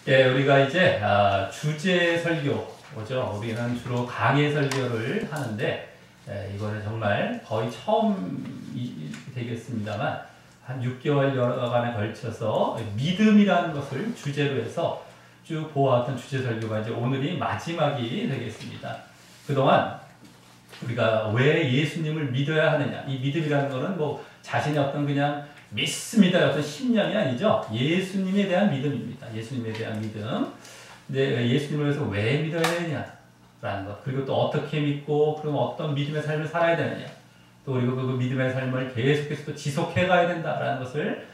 예, 우리가 이제 주제 설교죠. 우리는 주로 강의 설교를 하는데 이거는 정말 거의 처음 되겠습니다만 한 6개월여간에 걸쳐서 믿음이라는 것을 주제로 해서 쭉 보아왔던 주제 설교가 이제 오늘이 마지막이 되겠습니다. 그동안 우리가 왜 예수님을 믿어야 하느냐, 이 믿음이라는 것은 뭐 자신의 어떤 그냥 믿습니다 어떤 신념이 아니죠. 예수님에 대한 믿음입니다. 예수님에 대한 믿음. 근데 예수님을 위해서 왜 믿어야 되느냐라는 것, 그리고 또 어떻게 믿고 그럼 어떤 믿음의 삶을 살아야 되느냐, 또 그리고 그 믿음의 삶을 계속해서 또 지속해 가야 된다라는 것을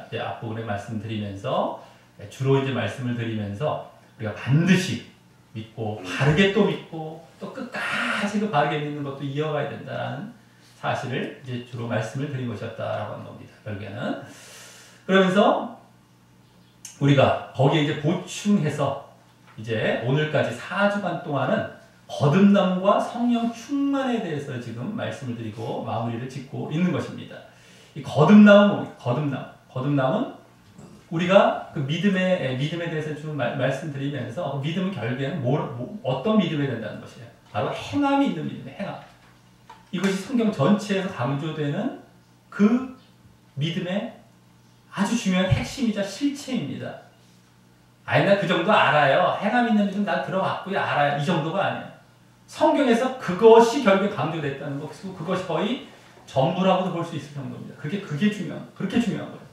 이제 앞부분에 말씀드리면서 주로 이제 말씀을 드리면서 우리가 반드시 믿고 바르게 또 믿고 또 끝까지 그 바르게 믿는 것도 이어가야 된다라는 사실을 이제 주로 말씀을 드린 것이었다라고 하는 겁니다. 결국에는 그러면서 우리가 거기에 이제 보충해서 이제 오늘까지 4주간 동안은 거듭남과 성령 충만에 대해서 지금 말씀을 드리고 마무리를 짓고 있는 것입니다. 이 거듭남은 뭡니까? 거듭남은 우리가 그 믿음에 대해서 좀 말씀드리면서 믿음은 결국에는 어떤 믿음이 된다는 것이에요. 바로 행함이 있는 믿음이에요. 행함. 이것이 성경 전체에서 강조되는 그 믿음의 아주 중요한 핵심이자 실체입니다. 아니, 나 그 정도 알아요. 행함 있는 믿음 난 들어봤고요. 알아요. 이 정도가 아니에요. 성경에서 그것이 결국에 강조됐다는 것, 그것이 거의 전부라고도 볼 수 있을 정도입니다. 그렇게 중요한 거예요.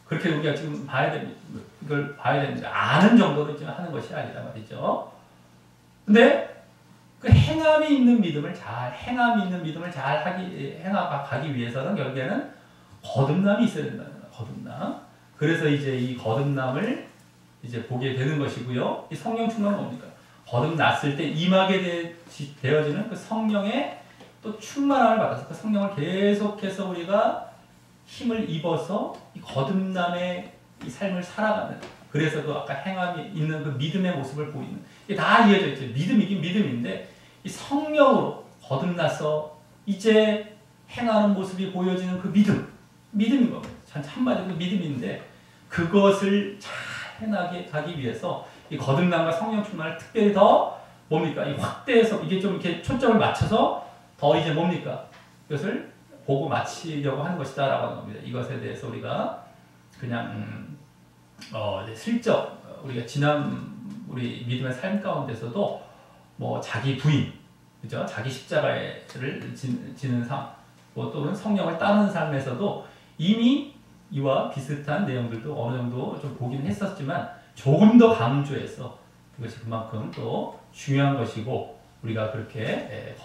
그렇게 우리가 지금 봐야 됩니다. 이걸 봐야 됩니다. 아는 정도로 지금 하는 것이 아니라 말이죠. 근데 그 행함이 있는 믿음을 잘 행하기 위해서는 결국에는 거듭남이 있어야 된다는 거예요. 거듭남. 그래서 이제 이 거듭남을 이제 보게 되는 것이고요. 이 성령 충만은 뭡니까? 거듭났을 때 임하게 되어지는 그 성령의 또 충만함을 받아서 그 성령을 계속해서 우리가 힘을 입어서 이 거듭남의 이 삶을 살아가는, 그래서 그 아까 행함이 있는 그 믿음의 모습을 보이는, 이게 다 이어져 있죠. 믿음이긴 믿음인데 이 성령으로 거듭나서 이제 행하는 모습이 보여지는 그 믿음인 겁니다. 한마디로 그 믿음인데 그것을 잘 해나게 가기 위해서 이 거듭남과 성령 충만을 특별히 더 뭡니까? 이 확대해서 이게 좀 이렇게 초점을 맞춰서 더 이제 뭡니까? 이것을 보고 마치려고 하는 것이다 라고 하는 겁니다. 이것에 대해서 우리가 그냥 슬쩍 우리가 지난 우리 믿음의 삶 가운데서도 뭐 자기 부인, 그죠? 자기 십자가를 지는 삶, 뭐 또는 성령을 따르는 삶에서도 이미 이와 비슷한 내용들도 어느 정도 좀 보긴 했었지만 조금 더 강조해서 이것이 그만큼 또 중요한 것이고 우리가 그렇게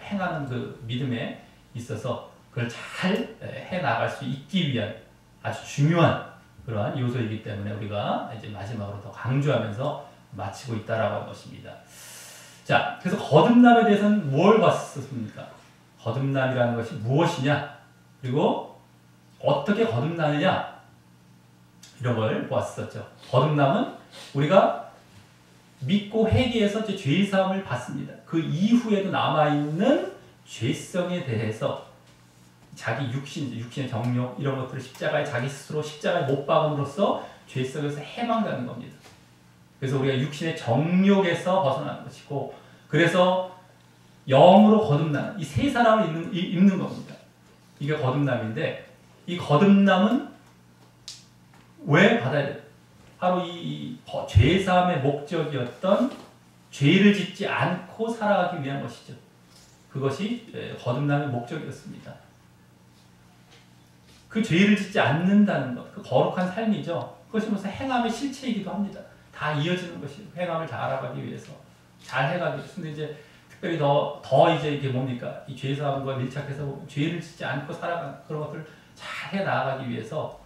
행하는 그 믿음에 있어서 그걸 잘 해나갈 수 있기 위한 아주 중요한 그러한 요소이기 때문에 우리가 이제 마지막으로 더 강조하면서 마치고 있다라고 하는 것입니다. 자, 그래서 거듭남에 대해서는 뭘 봤었습니까? 거듭남이라는 것이 무엇이냐? 그리고 어떻게 거듭나느냐? 이런 걸 보았었죠. 거듭남은 우리가 믿고 회개해서 죄사함을 받습니다. 그 이후에도 남아있는 죄성에 대해서 자기 육신의 정욕 이런 것들을 자기 스스로 십자가에 못 박음으로써 죄성에서 해방되는 겁니다. 그래서 우리가 육신의 정욕에서 벗어나는 것이고, 그래서 영으로 거듭나는 이 세 사람을 입는 겁니다. 이게 거듭남인데, 이 거듭남은 왜 받아야 돼요? 바로 이 죄사함의 목적이었던 죄를 짓지 않고 살아가기 위한 것이죠. 그것이 거듭남의 목적이었습니다. 그 죄를 짓지 않는다는 것, 그 거룩한 삶이죠. 그것이 무슨 행함의 실체이기도 합니다. 다 이어지는 것이에요. 행함을 잘 알아가기 위해서, 잘 해가기 위해서. 근데 이제 특별히 더 이제 이게 뭡니까? 이 죄사함과 밀착해서 죄를 짓지 않고 살아가는 그런 것들을 잘 해 나가기 위해서,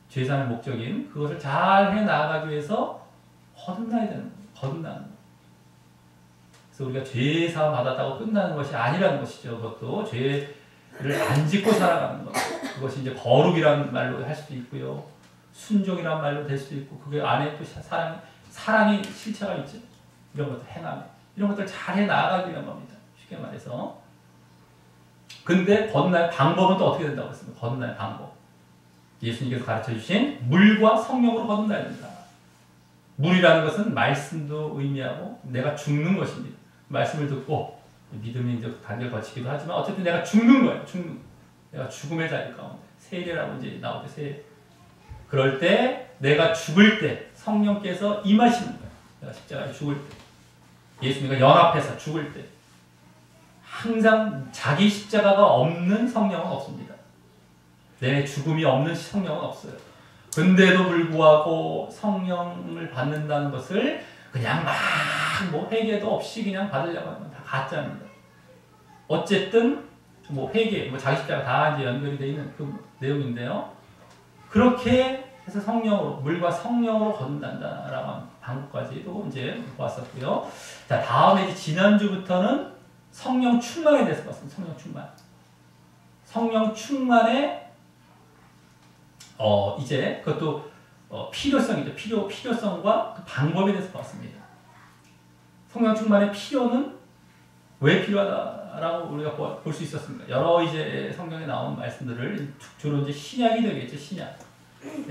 죄사함의 목적인 그것을 잘 해 나가기 위해서 거듭나야 되는 거예요. 거듭나는 거예요. 그래서 우리가 죄사함 받았다고 끝나는 것이 아니라는 것이죠. 그것도 죄를 안 짓고 살아가는 것. 그것이 이제 거룩이라는 말로 할 수도 있고요. 순종이라는 말로 될 수도 있고, 그게 안에 또 사랑의 실체가 있죠. 이런 것들 행함, 이런 것들 잘 해 나가기 위한 겁니다. 쉽게 말해서. 근데 거듭날 방법은 또 어떻게 된다고 했습니까? 거듭날 방법. 예수님께서 가르쳐 주신 물과 성령으로 거듭나야 된다. 물이라는 것은 말씀도 의미하고 내가 죽는 것입니다. 말씀을 듣고 믿음이 이제 단계를 거치기도 하지만 어쨌든 내가 죽는 거예요. 내가 죽음의 자리 가운데 세례라고 이제 나오죠. 세례. 그럴 때 내가 죽을 때 성령께서 임하시는 거예요. 내가 십자가에 죽을 때 예수님과 연합해서 죽을 때 항상 자기 십자가가 없는 성령은 없습니다. 내 죽음이 없는 성령은 없어요. 근데도 불구하고 성령을 받는다는 것을 그냥 막 뭐 회개도 없이 그냥 받으려고 하면 다 가짜입니다. 어쨌든 뭐 회개, 뭐 자기 십자가 다 이제 연결이 되어 있는 그 내용인데요. 그렇게 해서 성령으로 물과 성령으로 거듭난다라고 하는 방법까지도 이제 보았었고요. 자, 다음에 이제 지난주부터는 성령 충만에 대해서 봤습니다. 성령 충만. 성령 충만의 이제 그것도 필요성이죠. 필요성과 그 방법에 대해서 봤습니다. 성령 충만의 필요는 왜 필요하다라고 우리가 볼 수 있었습니다. 여러 이제 성경에 나온 말씀들을 주로 이제 신약이 되겠죠. 신약.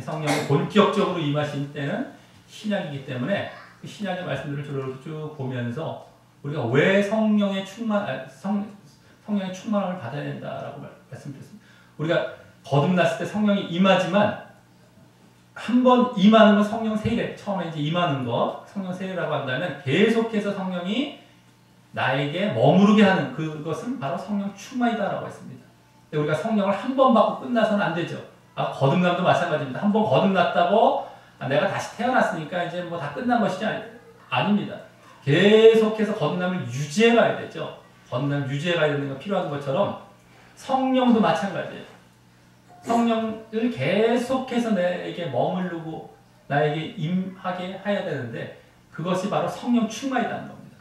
성령이 본격적으로 임하신 때는 신약이기 때문에 그 신약의 말씀들을 주로 쭉 보면서 우리가 왜 성령의 성령의 충만함을 받아야 된다라고 말씀드렸습니다. 우리가 거듭났을 때 성령이 임하지만 한번 임하는 건 성령 세례, 처음에 이제 임하는 것, 성령 세례라고 한다면 계속해서 성령이 나에게 머무르게 하는 그것은 바로 성령 충만이다라고 했습니다. 근데 우리가 성령을 한 번 받고 끝나서는 안 되죠. 거듭남도 마찬가지입니다. 한 번 거듭났다고 내가 다시 태어났으니까 이제 뭐 다 끝난 것이지 아닙니다. 계속해서 거듭남을 유지해 가야 되죠. 거듭남을 유지해 가야 되는 게 필요한 것처럼 성령도 마찬가지예요. 성령을 계속해서 내게 머무르고 나에게 임하게 해야 되는데 그것이 바로 성령 충만이라는 겁니다.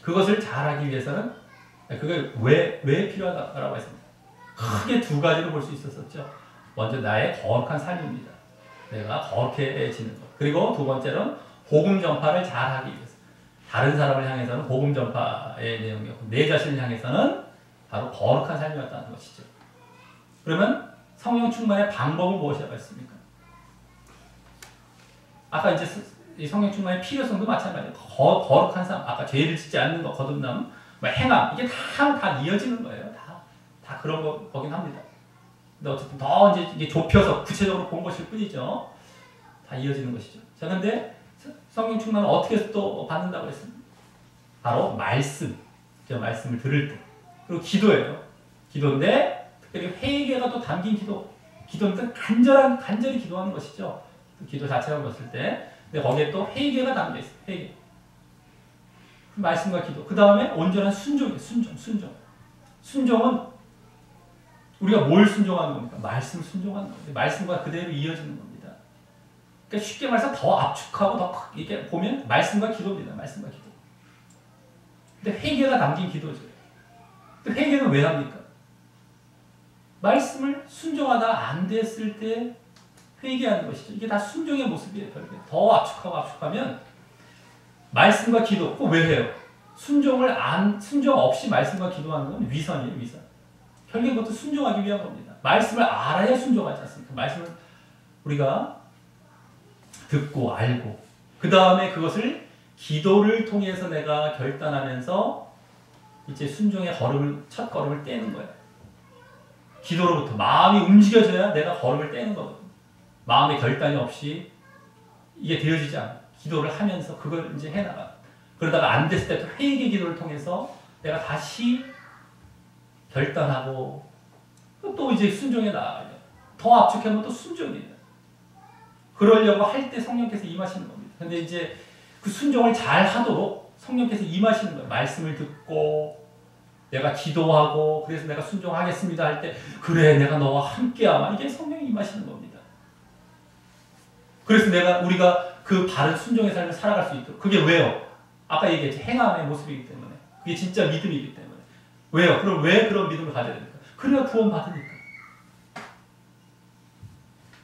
그것을 잘하기 위해서는 그게 왜 필요하다고 했습니다. 크게 두 가지로 볼 수 있었죠. 먼저 나의 거룩한 삶입니다. 내가 거룩해지는 것. 그리고 두 번째는 복음 전파를 잘하기 위해서. 다른 사람을 향해서는 복음 전파의 내용이었고 내 자신을 향해서는 바로 거룩한 삶이었다는 것이죠. 그러면 성령 충만의 방법은 무엇이라고 했습니까? 아까 이제 이 성령 충만의 필요성도 마찬가지예요. 거룩한 삶, 아까 죄를 짓지 않는 것, 거듭남, 행함, 이게 다 이어지는 거예요. 다 그런 거긴 합니다. 근데 어쨌든 더 이제 좁혀서 구체적으로 본 것일 뿐이죠. 다 이어지는 것이죠. 자, 근데 성령 충만은 어떻게 또 받는다고 했습니까? 바로 말씀을 들을 때. 그리고 기도예요. 기도인데, 특별히 회개가 또 담긴 기도는 간절히 기도하는 것이죠. 기도 자체를 봤을 때. 근데 거기에 또 회개가 담겨 있어요. 회개. 말씀과 기도. 그 다음에 온전한 순종이에요. 순종은 우리가 뭘 순종하는 겁니까? 말씀 순종하는 겁니다. 말씀과 그대로 이어지는 겁니다. 그러니까 쉽게 말해서 더 압축하고 더 이렇게 보면 말씀과 기도입니다. 말씀과 기도. 근데 회개가 담긴 기도죠. 근데 회개는 왜 합니까? 말씀을 순종하다 안 됐을 때 회개하는 것이죠. 이게 다 순종의 모습이에요. 더 압축하면 말씀과 기도 꼭 왜 해요? 순종 없이 말씀과 기도하는 건 위선이에요. 위선. 결국 그것도 순종하기 위한 겁니다. 말씀을 알아야 순종하지 않습니까? 말씀을 우리가 듣고 알고 그 다음에 그것을 기도를 통해서 내가 결단하면서 이제 순종의 첫 걸음을 떼는 거예요. 기도로부터 마음이 움직여져야 내가 걸음을 떼는 거거든요. 마음의 결단이 없이 이게 되어지지 않아요. 기도를 하면서 그걸 이제 해나가. 그러다가 안 됐을 때 또 회개 기도를 통해서 내가 다시 결단하고 또 이제 순종에 나아가요. 더 압축하면 또 순종이에요. 그러려고 할 때 성령께서 임하시는 겁니다. 근데 이제 그 순종을 잘 하도록 성령께서 임하시는 거예요. 말씀을 듣고 내가 기도하고 그래서 내가 순종하겠습니다 할 때 그래 내가 너와 함께하마 이게 성령이 임하시는 겁니다. 그래서 우리가 그 바른 순종의 삶을 살아갈 수 있도록 그게 왜요? 아까 얘기했죠. 행함의 모습이기 때문에 그게 진짜 믿음이기 때문에 왜요? 그럼 왜 그런 믿음을 가져야 됩니까? 그래야 구원 받으니까.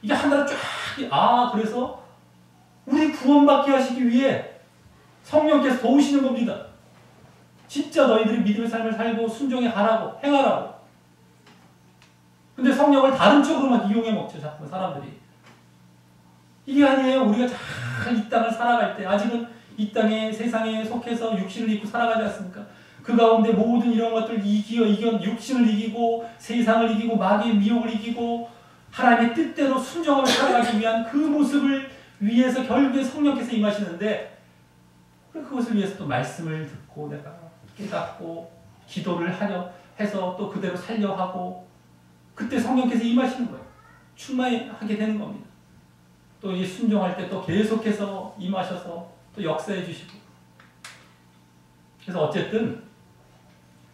이게 하나로 쫙 그래서 우리 구원받게 하시기 위해 성령께서 도우시는 겁니다. 진짜 너희들이 믿음의 삶을 살고 순종에 가라고 행하라고. 근데 성령을 다른 쪽으로만 이용해 먹죠, 자꾸 사람들이. 이게 아니에요. 우리가 잘 이 땅을 살아갈 때, 아직은 이 땅에 세상에 속해서 육신을 입고 살아가지 않습니까? 그 가운데 모든 이런 것들 육신을 이기고 세상을 이기고 마귀의 미혹을 이기고 하나님의 뜻대로 순종하며 살아가기 위한 그 모습을 위해서 결국에 성령께서 임하시는데, 그것을 위해서 또 말씀을 듣고 내가 깨닫고 기도를 하려 해서 또 그대로 살려 하고, 그때 성령께서 임하시는 거예요. 충만하게 되는 겁니다. 또 이 순종할 때 또 계속해서 임하셔서 또 역사해 주시고. 그래서 어쨌든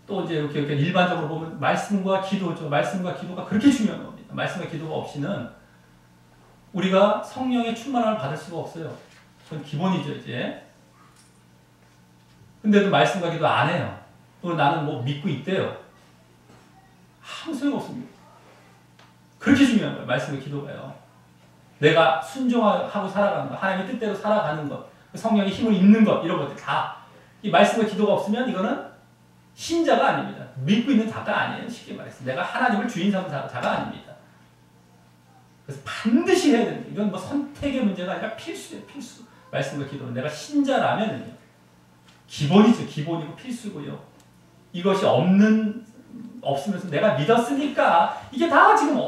또 이제 이렇게 일반적으로 보면 말씀과 기도죠. 말씀과 기도가 그렇게 중요한 겁니다. 말씀과 기도가 없이는 우리가 성령의 충만함을 받을 수가 없어요. 그건 기본이죠, 이제. 근데도 말씀과 기도 안 해요. 또 나는 뭐 믿고 있대요. 아무 소용 없습니다. 그렇게 중요한 거예요, 말씀과 기도가요. 내가 순종하고 살아가는 것, 하나님의 뜻대로 살아가는 것, 성령의 힘을 입는 것, 이런 것들 다. 이 말씀과 기도가 없으면 이거는 신자가 아닙니다. 믿고 있는 자가 아니에요. 쉽게 말해서. 내가 하나님을 주인 삼은 자가 아닙니다. 그래서 반드시 해야 됩니다. 이건 뭐 선택의 문제가 아니라 필수예요. 필수. 말씀과 기도는 내가 신자라면은요. 기본이죠. 기본이고 필수고요. 이것이 없으면서 내가 믿었으니까 이게 다 지금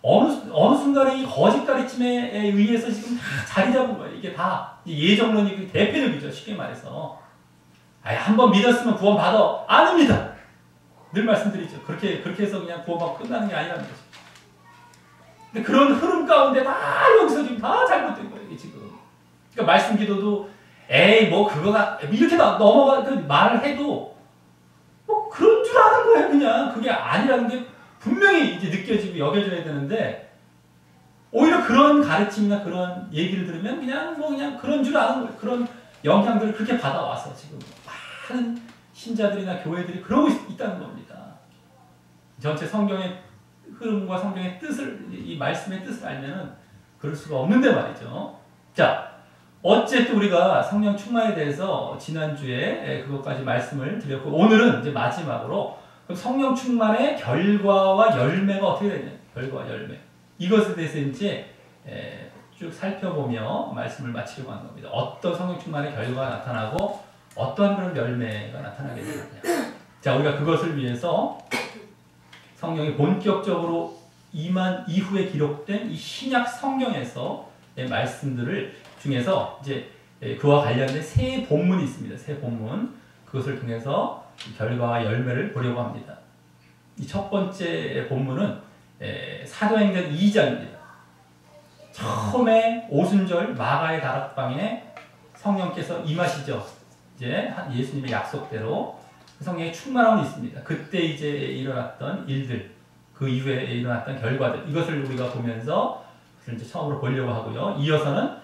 어느 순간에 이 거짓 가르침에 의해서 지금 다 자리 잡은 거예요. 이게 다 예정론이 대표적이죠. 쉽게 말해서. 한번 믿었으면 구원 받아. 아닙니다. 늘 말씀드리죠. 그렇게 해서 그냥 구원 받고 끝나는 게 아니라는 거죠. 근데 그런 흐름 가운데 다 여기서 지금 다 잘못된 거예요. 이게 지금. 그러니까 말씀 기도도 뭐 그거가 이렇게 넘어가 말을 해도 뭐 그런 줄 아는 거예요. 그냥 그게 아니라는 게 분명히 이제 느껴지고 여겨져야 되는데, 오히려 그런 가르침이나 그런 얘기를 들으면 그냥 그런 줄 아는 거예요. 그런 영향들을 그렇게 받아와서 지금 많은 신자들이나 교회들이 그러고 있다는 겁니다. 전체 성경의 흐름과 성경의 뜻을, 이 말씀의 뜻을 알면은 그럴 수가 없는데 말이죠. 자, 어쨌든 우리가 성령 충만에 대해서 지난주에 그것까지 말씀을 드렸고, 오늘은 이제 마지막으로 그럼 성령 충만의 결과와 열매가 어떻게 되냐? 결과와 열매. 이것에 대해서 이제 쭉 살펴보며 말씀을 마치려고 하는 겁니다. 어떤 성령 충만의 결과가 나타나고 어떤 그런 열매가 나타나게 되느냐. 자, 우리가 그것을 위해서 성령이 본격적으로 임한 이후에 기록된 이 신약 성경에서 말씀들을 중에서 이제 그와 관련된 세 본문이 있습니다. 세 본문. 그것을 통해서 결과와 열매를 보려고 합니다. 이 첫 번째 본문은 사도행전 2장입니다. 처음에 오순절 마가의 다락방에 성령께서 임하시죠. 이제 예수님의 약속대로 성령의 충만함이 있습니다. 그때 이제 일어났던 일들, 그 이후에 일어났던 결과들, 이것을 우리가 보면서 이제 처음으로 보려고 하고요. 이어서는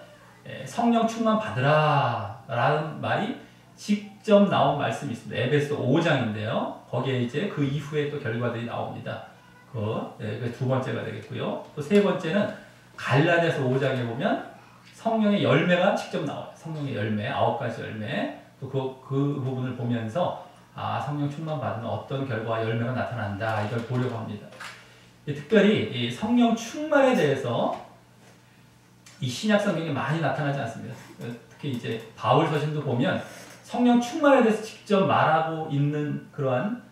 성령 충만 받으라 라는 말이 직접 나온 말씀이 있습니다. 에베소 5장인데요. 거기에 이제 그 이후에 또 결과들이 나옵니다. 그 두 번째가 되겠고요. 또 세 번째는 갈라디아서 5장에 보면 성령의 열매가 직접 나와요. 성령의 열매, 9가지 열매. 또 그 부분을 보면서 성령 충만 받으면 어떤 결과와 열매가 나타난다. 이걸 보려고 합니다. 특별히 이 성령 충만에 대해서 이 신약 성경에 많이 나타나지 않습니다. 특히 이제 바울 서신도 보면 성령 충만에 대해서 직접 말하고 있는 그러한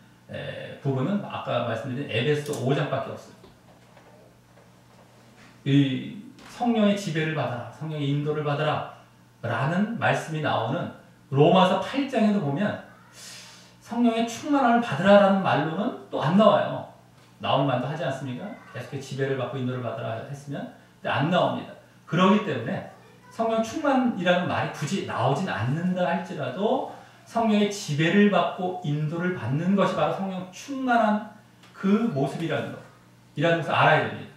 부분은 아까 말씀드린 에베소 5장밖에 없어요. 이 성령의 지배를 받아라, 성령의 인도를 받아라 라는 말씀이 나오는 로마서 8장에도 보면 성령의 충만함을 받으라라는 말로는 또 안 나와요. 나올 만도 하지 않습니까? 계속 지배를 받고 인도를 받으라 했으면. 근데 안 나옵니다. 그렇기 때문에 성령 충만이라는 말이 굳이 나오진 않는다 할지라도 성령의 지배를 받고 인도를 받는 것이 바로 성령 충만한 그 모습이라는 것을 알아야 됩니다.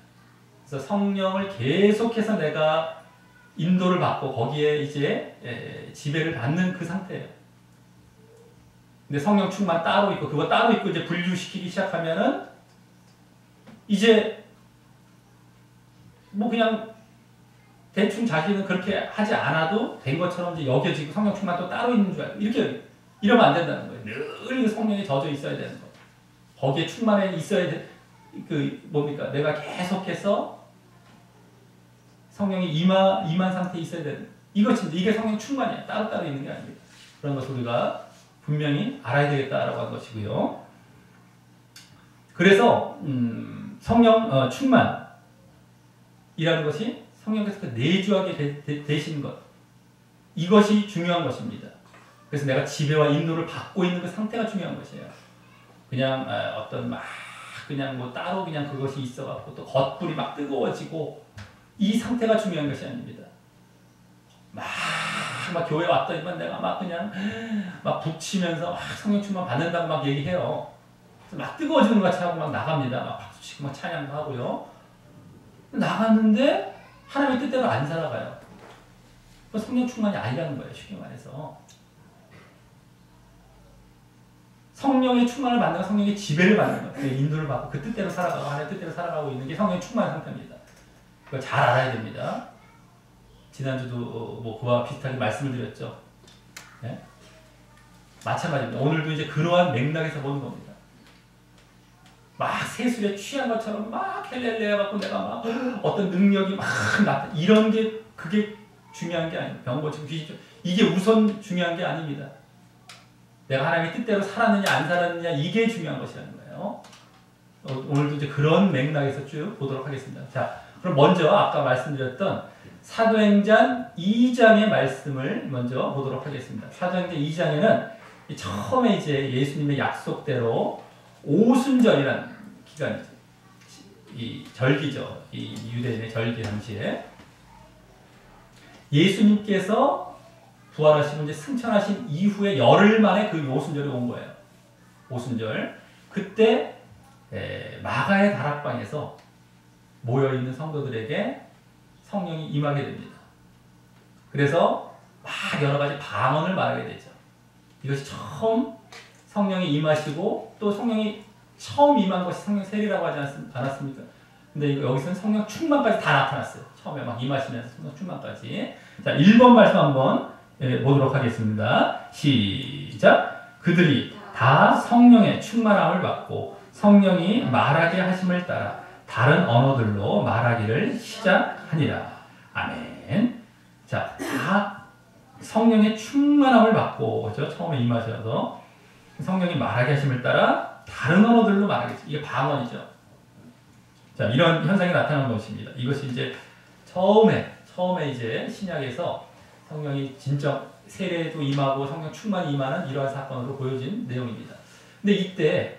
그래서 성령을 계속해서 내가 인도를 받고 거기에 이제 지배를 받는 그 상태예요. 근데 성령 충만 따로 있고 그거 따로 있고 이제 분류시키기 시작하면은 이제 뭐 그냥 대충 자기는 그렇게 하지 않아도 된 것처럼 이제 여겨지고 성령 충만도 따로 있는 줄 알고 이렇게 이러면 안 된다는 거예요. 늘 성령에 젖어 있어야 되는 거예요. 거기에 충만해 있어야 뭡니까? 내가 계속해서 성령이 임한 상태에 있어야 되는 이게 성령 충만이야. 따로따로 있는 게 아닙니다. 그런 것을 우리가 분명히 알아야 되겠다라고 하는 것이고요. 그래서 성령 충만이라는 것이 성령께서 내주하게 되시는 것, 이것이 중요한 것입니다. 그래서 내가 지배와 인도를 받고 있는 그 상태가 중요한 것이에요. 그냥 어떤 막 그냥 뭐 따로 그냥 그것이 있어갖고 또 겉불이 막 뜨거워지고 이 상태가 중요한 것이 아닙니다. 막 교회 왔더니만 내가 막 그냥 막 북치면서 막 성령 충만 받는다고 막 얘기해요. 막 뜨거워지는 것 같이 하고 막 나갑니다. 막 박수치고 막 찬양도 하고요. 나갔는데 하나님의 뜻대로 안 살아가요. 성령 충만이 아니라는 거예요. 쉽게 말해서. 성령의 충만을 받는 건 성령의 지배를 받는 거예요. 인도를 받고 그 뜻대로 살아가고 하나님의 뜻대로 살아가고 있는 게 성령의 충만한 상태입니다. 그걸 잘 알아야 됩니다. 지난주도 뭐 그와 비슷하게 말씀을 드렸죠. 네? 마찬가지입니다. 오늘도 이제 그러한 맥락에서 보는 겁니다. 막 세술에 취한 것처럼 막 헬렐레 해갖고 내가 막 어떤 능력이 막 나타 이런 게 그게 중요한 게 아니에요. 병 고치고 귀신 이게 우선 중요한 게 아닙니다. 내가 하나님의 뜻대로 살았느냐 안 살았느냐 이게 중요한 것이라는 거예요. 오늘도 이제 그런 맥락에서 쭉 보도록 하겠습니다. 자, 그럼 먼저 아까 말씀드렸던 사도행전 2장의 말씀을 먼저 보도록 하겠습니다. 사도행전 2장에는 처음에 이제 예수님의 약속대로 오순절이라는 기간이죠. 이 절기죠. 이 유대인의 절기 당시에 예수님께서 부활하시고 이제 승천하신 이후에 열흘 만에 그 오순절이 온 거예요. 오순절. 그때 마가의 다락방에서 모여있는 성도들에게 성령이 임하게 됩니다. 그래서 막 여러 가지 방언을 말하게 되죠. 이것이 처음 성령이 임하시고 또 성령이 처음 임한 것이 성령 세례라고 하지 않았습니까? 근데 여기서는 성령 충만까지 다 나타났어요. 처음에 막 임하시면서 성령 충만까지. 자, 1번 말씀 한번 보도록 하겠습니다. 시작! 그들이 다 성령의 충만함을 받고 성령이 말하게 하심을 따라 다른 언어들로 말하기를 시작하니라. 아멘. 자, 다 성령의 충만함을 받고, 그렇죠? 처음에 임하셔서 성령이 말하게 하심을 따라 다른 언어들로 말하겠지. 이게 방언이죠. 자, 이런 현상이 나타난 것입니다. 이것이 이제 처음에 이제 신약에서 성령이 진짜 세례도 임하고 성령 충만이 임하는 이러한 사건으로 보여진 내용입니다. 근데 이때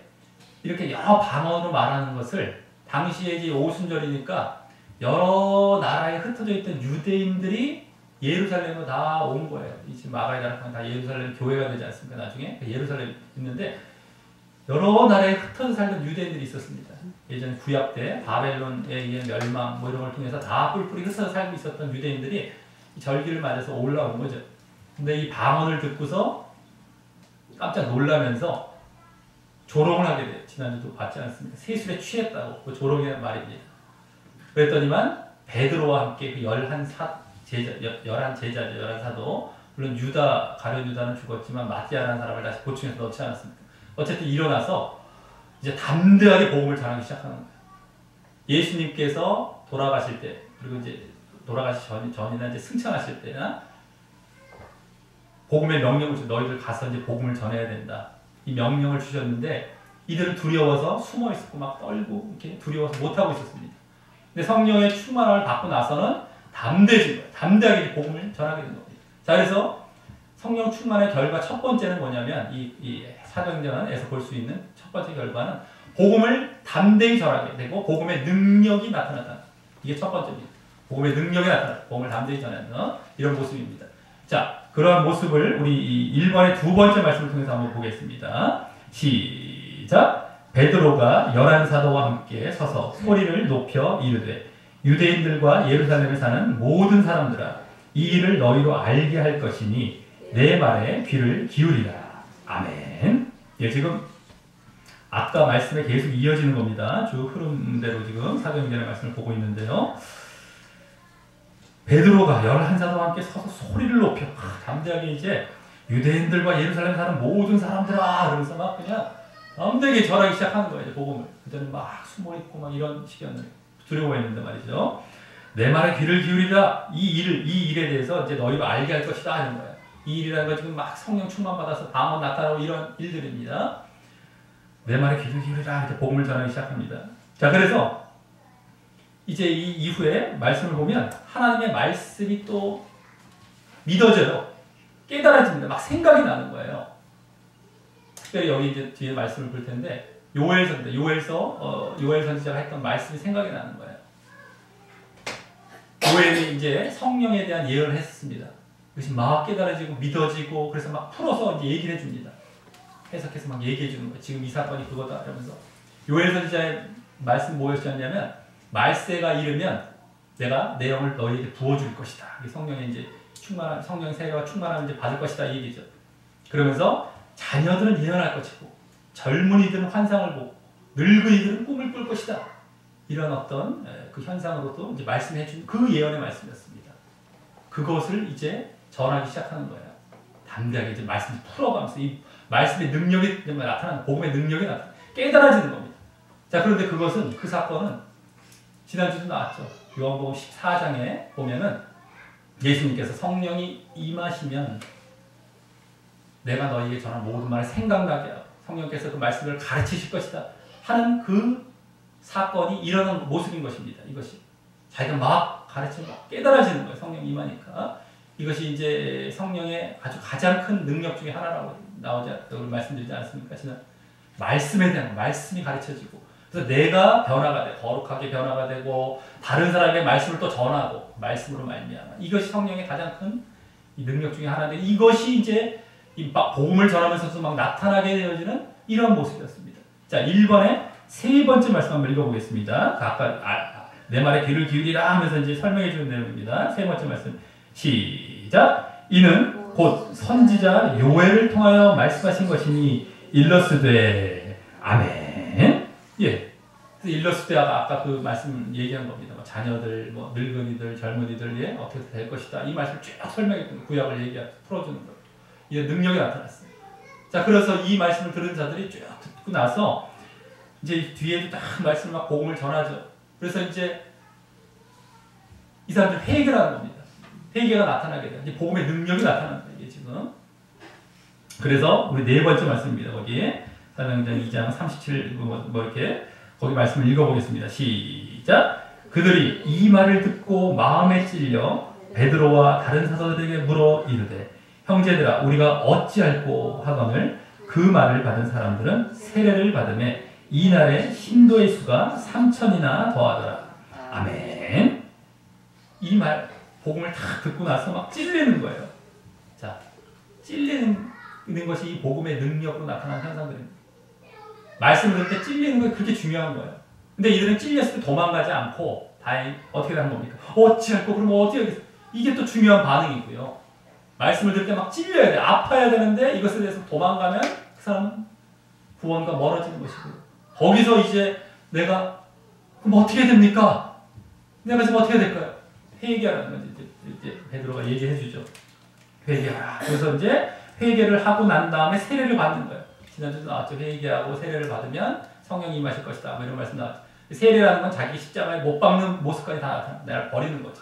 이렇게 여러 방언으로 말하는 것을 당시에 이제 오순절이니까 여러 나라에 흩어져 있던 유대인들이 예루살렘으로 다 온 거예요. 지금 마가의 다락방 다 예루살렘 교회가 되지 않습니까? 나중에 예루살렘 있는데 여러 나라에 흩어져 살던 유대인들이 있었습니다. 예전에 구약 때 바벨론에 의한 멸망 뭐 이런 걸 통해서 다 뿔뿔이 흩어져 살고 있었던 유대인들이 절기를 맞아서 올라온 거죠. 근데 이 방언을 듣고서 깜짝 놀라면서 조롱을 하게 돼요. 지난주도 봤지 않습니까? 세술에 취했다고 그 조롱이라는 말입니다. 그랬더니만 베드로와 함께 그 11 제자죠. 11사도 물론 가룟 유다는 죽었지만 마띠아라는 사람을 다시 보충해서 넣지 않았습니까? 어쨌든 일어나서 이제 담대하게 복음을 전하기 시작하는 거예요. 예수님께서 돌아가실 때 그리고 이제 돌아가시기 전이나 이제 승천하실 때나 복음의 명령을 주셔서 너희들 가서 이제 복음을 전해야 된다. 이 명령을 주셨는데 이들은 두려워서 숨어 있었고 막 떨고 이렇게 두려워서 못 하고 있었습니다. 근데 성령의 충만함을 받고 나서는 담대해진 거예요. 담대하게 복음을 전하게 된 겁니다. 자, 그래서 성령 충만의 결과 첫 번째는 뭐냐면 이 사도행전에서 볼 수 있는 첫 번째 결과는 복음을 담대히 전하게 되고 복음의 능력이 나타났다. 이게 첫 번째입니다. 복음의 능력이 나타났다. 복음을 담대히 전하는 이런 모습입니다. 자, 그러한 모습을 우리 1번의 두 번째 말씀을 통해서 한번 보겠습니다. 시작! 베드로가 11사도와 함께 서서 소리를 높여 이르되 유대인들과 예루살렘에 사는 모든 사람들아 이 일을 너희로 알게 할 것이니 내 말에 귀를 기울이라. 아멘. 예, 지금 아까 말씀에 계속 이어지는 겁니다. 쭉 흐름대로 지금 사도행전의 말씀을 보고 있는데요. 베드로가 11사도와 함께 서서 소리를 높여 담대하게 이제 유대인들과 예루살렘 사는 모든 사람들아 그러면서 막 그냥 담대하게 전하기 시작하는 거예요. 복음을. 그 그때는 막 숨어있고 막 이런 식이었는데 두려워했는데 말이죠. 내 말에 귀를 기울이라. 이 일에 대해서 이제 너희가 알게 할 것이다 하는 거예요. 이 일이라는 건 지금 막 성령 충만 받아서 방언 나타나고 이런 일들입니다. 내 말에 귀를 기울이라. 이제 복음을 전하기 시작합니다. 자, 그래서 이제 이 이후에 말씀을 보면 하나님의 말씀이 또 믿어져요. 깨달아집니다. 막 생각이 나는 거예요. 특별히 여기 이제 뒤에 말씀을 볼 텐데 요엘 선지자가 했던 말씀이 생각이 나는 거예요. 요엘이 이제 성령에 대한 예언을 했습니다. 그것이 막 깨달아지고 믿어지고 그래서 막 풀어서 이제 얘기를 해줍니다. 해석해서 막 얘기해 주는 거예요. 지금 이 사건이 그거다 이러면서. 요엘 선지자의 말씀 뭐였냐면 말세가 이르면 내가 내 영을 너희에게 부어줄 것이다. 성령의 이제 성령의 세례가 충만함을 이제 받을 것이다 이 얘기죠. 그러면서 자녀들은 예언할 것이고 젊은이들은 환상을 보고 늙은이들은 꿈을 꿀 것이다. 이런 어떤 그 현상으로도 이제 말씀해 준 그 예언의 말씀이었습니다. 그것을 이제 전하기 시작하는 거예요. 담대하게 이제 말씀을 풀어가면서 이 말씀의 능력이 나타나는 복음의 능력이 깨달아지는 겁니다. 자, 그런데 그 사건은 지난주도 나왔죠. 요한복음 14장에 보면은 예수님께서 성령이 임하시면 내가 너희에게 전한 모든 말을 생각나게 하고 성령께서 그 말씀을 가르치실 것이다 하는 그 사건이 일어난 모습인 것입니다. 이것이 자기가 막 가르치면 깨달아지는 거예요. 성령이 임하니까. 이것이 이제 성령의 아주 가장 큰 능력 중에 하나라고 말씀드리지 않습니까? 지난 말씀에 대한 말씀이 가르쳐지고 그래서 내가 변화가 돼 거룩하게 변화가 되고 다른 사람에게 말씀을 또 전하고 말씀으로 말미암아 이것이 성령의 가장 큰 능력 중에 하나인데 이것이 이제 이 복음을 전하면서도 막 나타나게 되어지는 이런 모습이었습니다. 자, 1번에 세 번째 말씀 한번 읽어보겠습니다. 아까 내 말에 귀를 기울이라 하면서 이제 설명해 주는 내용입니다. 세 번째 말씀 시작. 이는 곧 선지자 요엘을 통하여 말씀하신 것이니 일러스되 아멘. 예. 그래서 일러스되 아까 그 말씀 얘기한 겁니다. 자녀들, 늙은이들, 젊은이들 예 어떻게 될 것이다. 이 말씀을 쭉 설명했던 구약을 풀어주는 거예요. 이제 능력이 나타났어요. 자, 그래서 이 말씀을 들은 자들이 쭉 듣고 나서 이제 뒤에도 딱 말씀을 막 복음을 전하죠. 그래서 이제 이 사람들 회개를 하는 겁니다. 회개가 나타나게 돼요. 이제 복음의 능력이 나타난다 이게 지금. 그래서 우리 네 번째 말씀입니다. 거기에 사도행전 2장 37 이렇게 거기 말씀을 읽어보겠습니다. 시작. 그들이 이 말을 듣고 마음에 찔려 베드로와 다른 사도들에게 물어 이르되 형제들아 우리가 어찌할꼬 하거늘 그 말을 받은 사람들은 세례를 받음에 이날에 신도의 수가 3,000이나 더하더라. 아멘. 이 말 복음을 다 듣고 나서 막 찔리는 거예요. 자, 찔리는 것이 이 복음의 능력으로 나타나는 현상들입니다. 말씀을 들을 때 찔리는 게 그렇게 중요한 거예요. 근데 이들은 찔렸을 때 도망가지 않고 다행히 어떻게 한 겁니까? 어찌할꼬 그러면 어떻게 하겠어? 이게 또 중요한 반응이고요. 말씀을 들을 때 막 찔려야 돼. 아파야 되는데 이것에 대해서 도망가면 그 사람은 구원과 멀어지는 것이고 거기서 이제 내가 그럼 어떻게 됩니까? 내가 지금 어떻게 될까요? 회개하라는 건 이제 베드로가 얘기해 주죠. 회개하라. 그래서 이제 회개를 하고 난 다음에 세례를 받는 거예요. 지난주도 나왔죠. 회개하고 세례를 받으면 성령이 임하실 것이다. 이런 말씀 나왔죠. 세례라는 건 자기 십자가에 못 박는 모습까지 다 내가 버리는 거죠.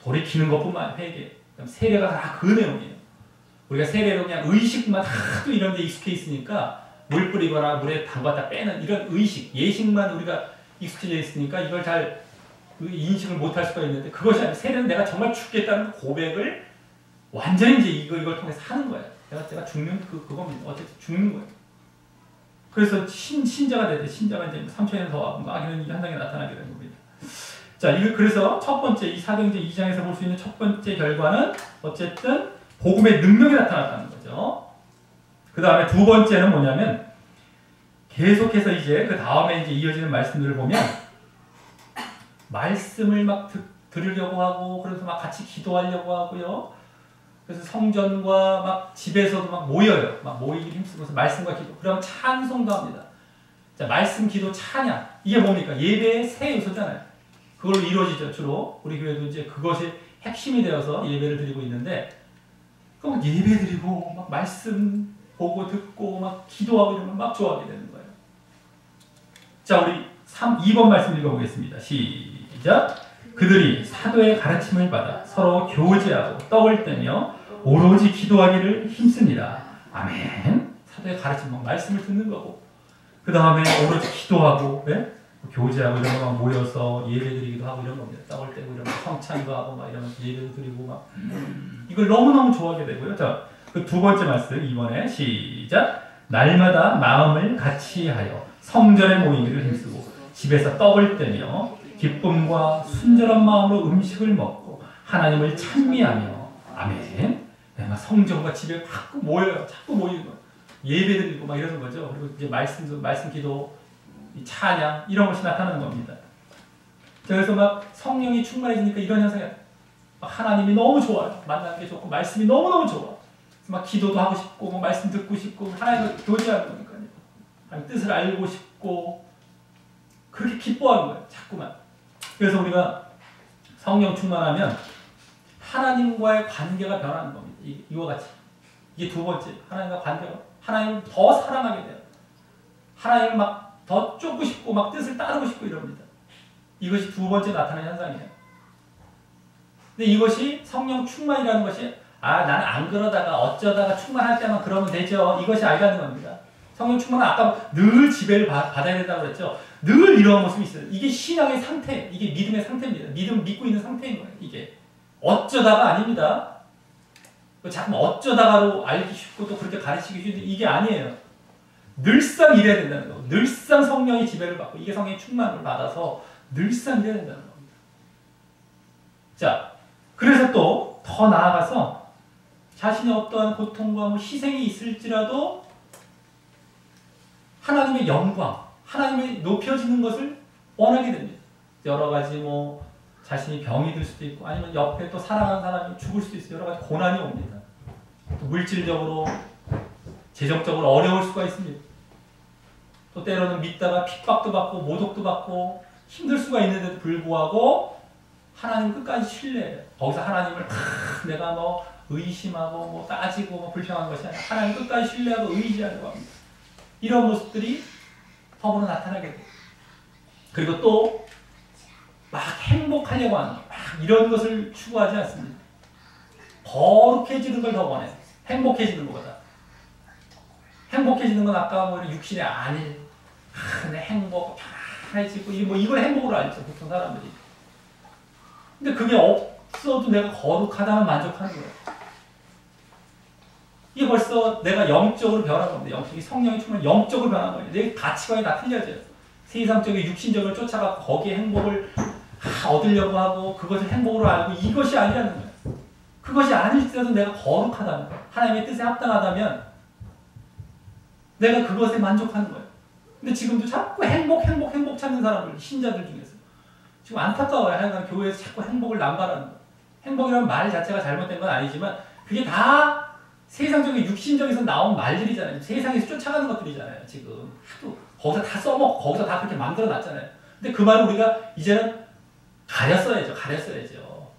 돌이키는 것뿐만 아니라 회개. 세례가 다 그 내용이에요. 우리가 세례로 그냥 의식만 하도 이런 데 익숙해 있으니까 물 뿌리거나 물에 담갔다 빼는 이런 의식, 예식만 우리가 익숙해져 있으니까 이걸 잘 인식을 못할 수가 있는데 그것이 아니라 세례는 내가 정말 죽겠다는 고백을 완전히 이제 이걸 통해서 하는 거예요. 내가 죽는 그겁니다. 어쨌든 죽는 거예요. 그래서 신자가 되대. 신자가 이제 3,000년 더 하고 막 이런 현상이 나타나게 되는 겁니다. 자, 그래서 첫 번째 이 사도행전 2장에서 볼 수 있는 첫 번째 결과는 어쨌든 복음의 능력이 나타났다는 거죠. 그 다음에 두 번째는 뭐냐면 계속해서 이제 그 다음에 이제 이어지는 말씀들을 보면 말씀을 막 들으려고 하고 그래서 막 같이 기도하려고 하고요. 그래서 성전과 막 집에서도 막 모여요. 막 모이기 힘쓰면서 말씀과 기도. 그럼 찬송도 합니다. 자, 말씀, 기도, 찬양. 이게 뭡니까? 예배의 세 요소잖아요. 그걸로 이루어지죠. 주로 우리 교회도 이제 그것이 핵심이 되어서 예배를 드리고 있는데, 그럼 예배 드리고 막 말씀 보고 듣고 막 기도하고 이러면 막 좋아하게 되는 거예요. 자, 우리 2번 말씀 읽어보겠습니다. 시작. 그들이 사도의 가르침을 받아 서로 교제하고 떡을 떼며 오로지 기도하기를 힘씁니다. 아멘. 사도의 가르침, 막 말씀을 듣는 거고, 그 다음에 오로지 기도하고, 네? 교제하고 이런 거 막 모여서 예배드리기도 하고 이런 겁니다. 떡을 떼고 이런 거 성찬도 하고 막 이러면서 예배도 드리고 막 이걸 너무너무 좋아하게 되고요. 자, 그 두 번째 말씀 이번에 시작. 날마다 마음을 같이 하여 성전에 모이기를 힘쓰고 집에서 떡을 떼며 기쁨과 순전한 마음으로 음식을 먹고 하나님을 찬미하며 아멘. 네, 막 성전과 집에 자꾸 모여요. 자꾸 모이는 거. 예배드리고 막 이러는 거죠. 그리고 이제 말씀 기도, 찬양 이런 것이 나타나는 겁니다. 그래서 막 성령이 충만해지니까 이런 현상이 하나님이 너무 좋아요. 만나는 게 좋고 말씀이 너무너무 좋아. 막 기도도 하고 싶고 뭐 말씀 듣고 싶고 하나님과 교제하는 거니까요. 하나님 뜻을 알고 싶고 그렇게 기뻐하는 거예요. 자꾸만. 그래서 우리가 성령 충만하면 하나님과의 관계가 변하는 겁니다. 이와 같이. 이게 두 번째. 하나님과 관계가 하나님을 더 사랑하게 돼요. 하나님을 막 더 쫓고 싶고 막 뜻을 따르고 싶고 이럽니다. 이것이 두 번째 나타나는 현상이에요. 근데 이것이 성령 충만이라는 것이 나는 안 그러다가 어쩌다가 충만할 때만 그러면 되죠. 이것이 아니라는 겁니다. 성령 충만은 아까 늘 지배를 받아야 된다고 그랬죠. 늘 이러한 모습이 있어요. 이게 신앙의 상태, 이게 믿음의 상태입니다. 믿음을 믿고 있는 상태인 거예요. 이게 어쩌다가 아닙니다. 자꾸 어쩌다가로 알기 쉽고 또 그렇게 가르치기 쉽은데 이게 아니에요. 늘상 이래야 된다는 거. 늘상 성령의 지배를 받고 이게 성령의 충만을 받아서 늘상 이래야 된다는 겁니다. 자, 그래서 또 더 나아가서 자신의 어떠한 고통과 뭐 희생이 있을지라도 하나님의 영광, 하나님의 높여지는 것을 원하게 됩니다. 여러 가지 뭐 자신이 병이 들 수도 있고 아니면 옆에 또 사랑하는 사람이 죽을 수도 있어요. 여러 가지 고난이 옵니다. 또 물질적으로, 재정적으로 어려울 수가 있습니다. 또 때로는 믿다가 핍박도 받고 모독도 받고 힘들 수가 있는데도 불구하고 하나님 끝까지 신뢰해요. 거기서 하나님을 내가 뭐 의심하고 뭐 따지고 뭐 불평한 것이 아니라 하나님 끝까지 신뢰하고 의지하려고 합니다. 이런 모습들이 법으로 나타나게 돼요. 그리고 또 막 행복하려고 하는 막 이런 것을 추구하지 않습니다. 거룩해지는 걸 더 원해요. 행복해지는 것보다. 행복해지는 건 아까 뭐 육신의 안일, 내 행복, 편해지고 뭐 이걸 행복으로 알죠. 보통 사람들이. 근데 그게 없어도 내가 거룩하다면 만족하는 거예요. 이게 벌써 내가 영적으로 변한 겁니다. 성령이 충만 영적으로 변한 거예요. 내 가치관이 다 틀려져요. 세상적인 육신적을 쫓아가고 거기에 행복을 얻으려고 하고 그것을 행복으로 알고 이것이 아니라는 거예요. 그것이 아닐지라도 내가 거룩하다면 하나님의 뜻에 합당하다면 내가 그것에 만족하는 거예요. 근데 지금도 자꾸 행복 찾는 사람들, 신자들 중에서 지금 안타까워요. 하여간 교회에서 자꾸 행복을 남발하는 거예요. 행복이라는 말 자체가 잘못된 건 아니지만 그게 다 세상적인 육신적에서 나온 말들이잖아요. 세상에서 쫓아가는 것들이잖아요. 지금 하도 거기서 다 써먹고 거기서 다 그렇게 만들어놨잖아요. 근데 그 말을 우리가 이제는 가렸어야죠.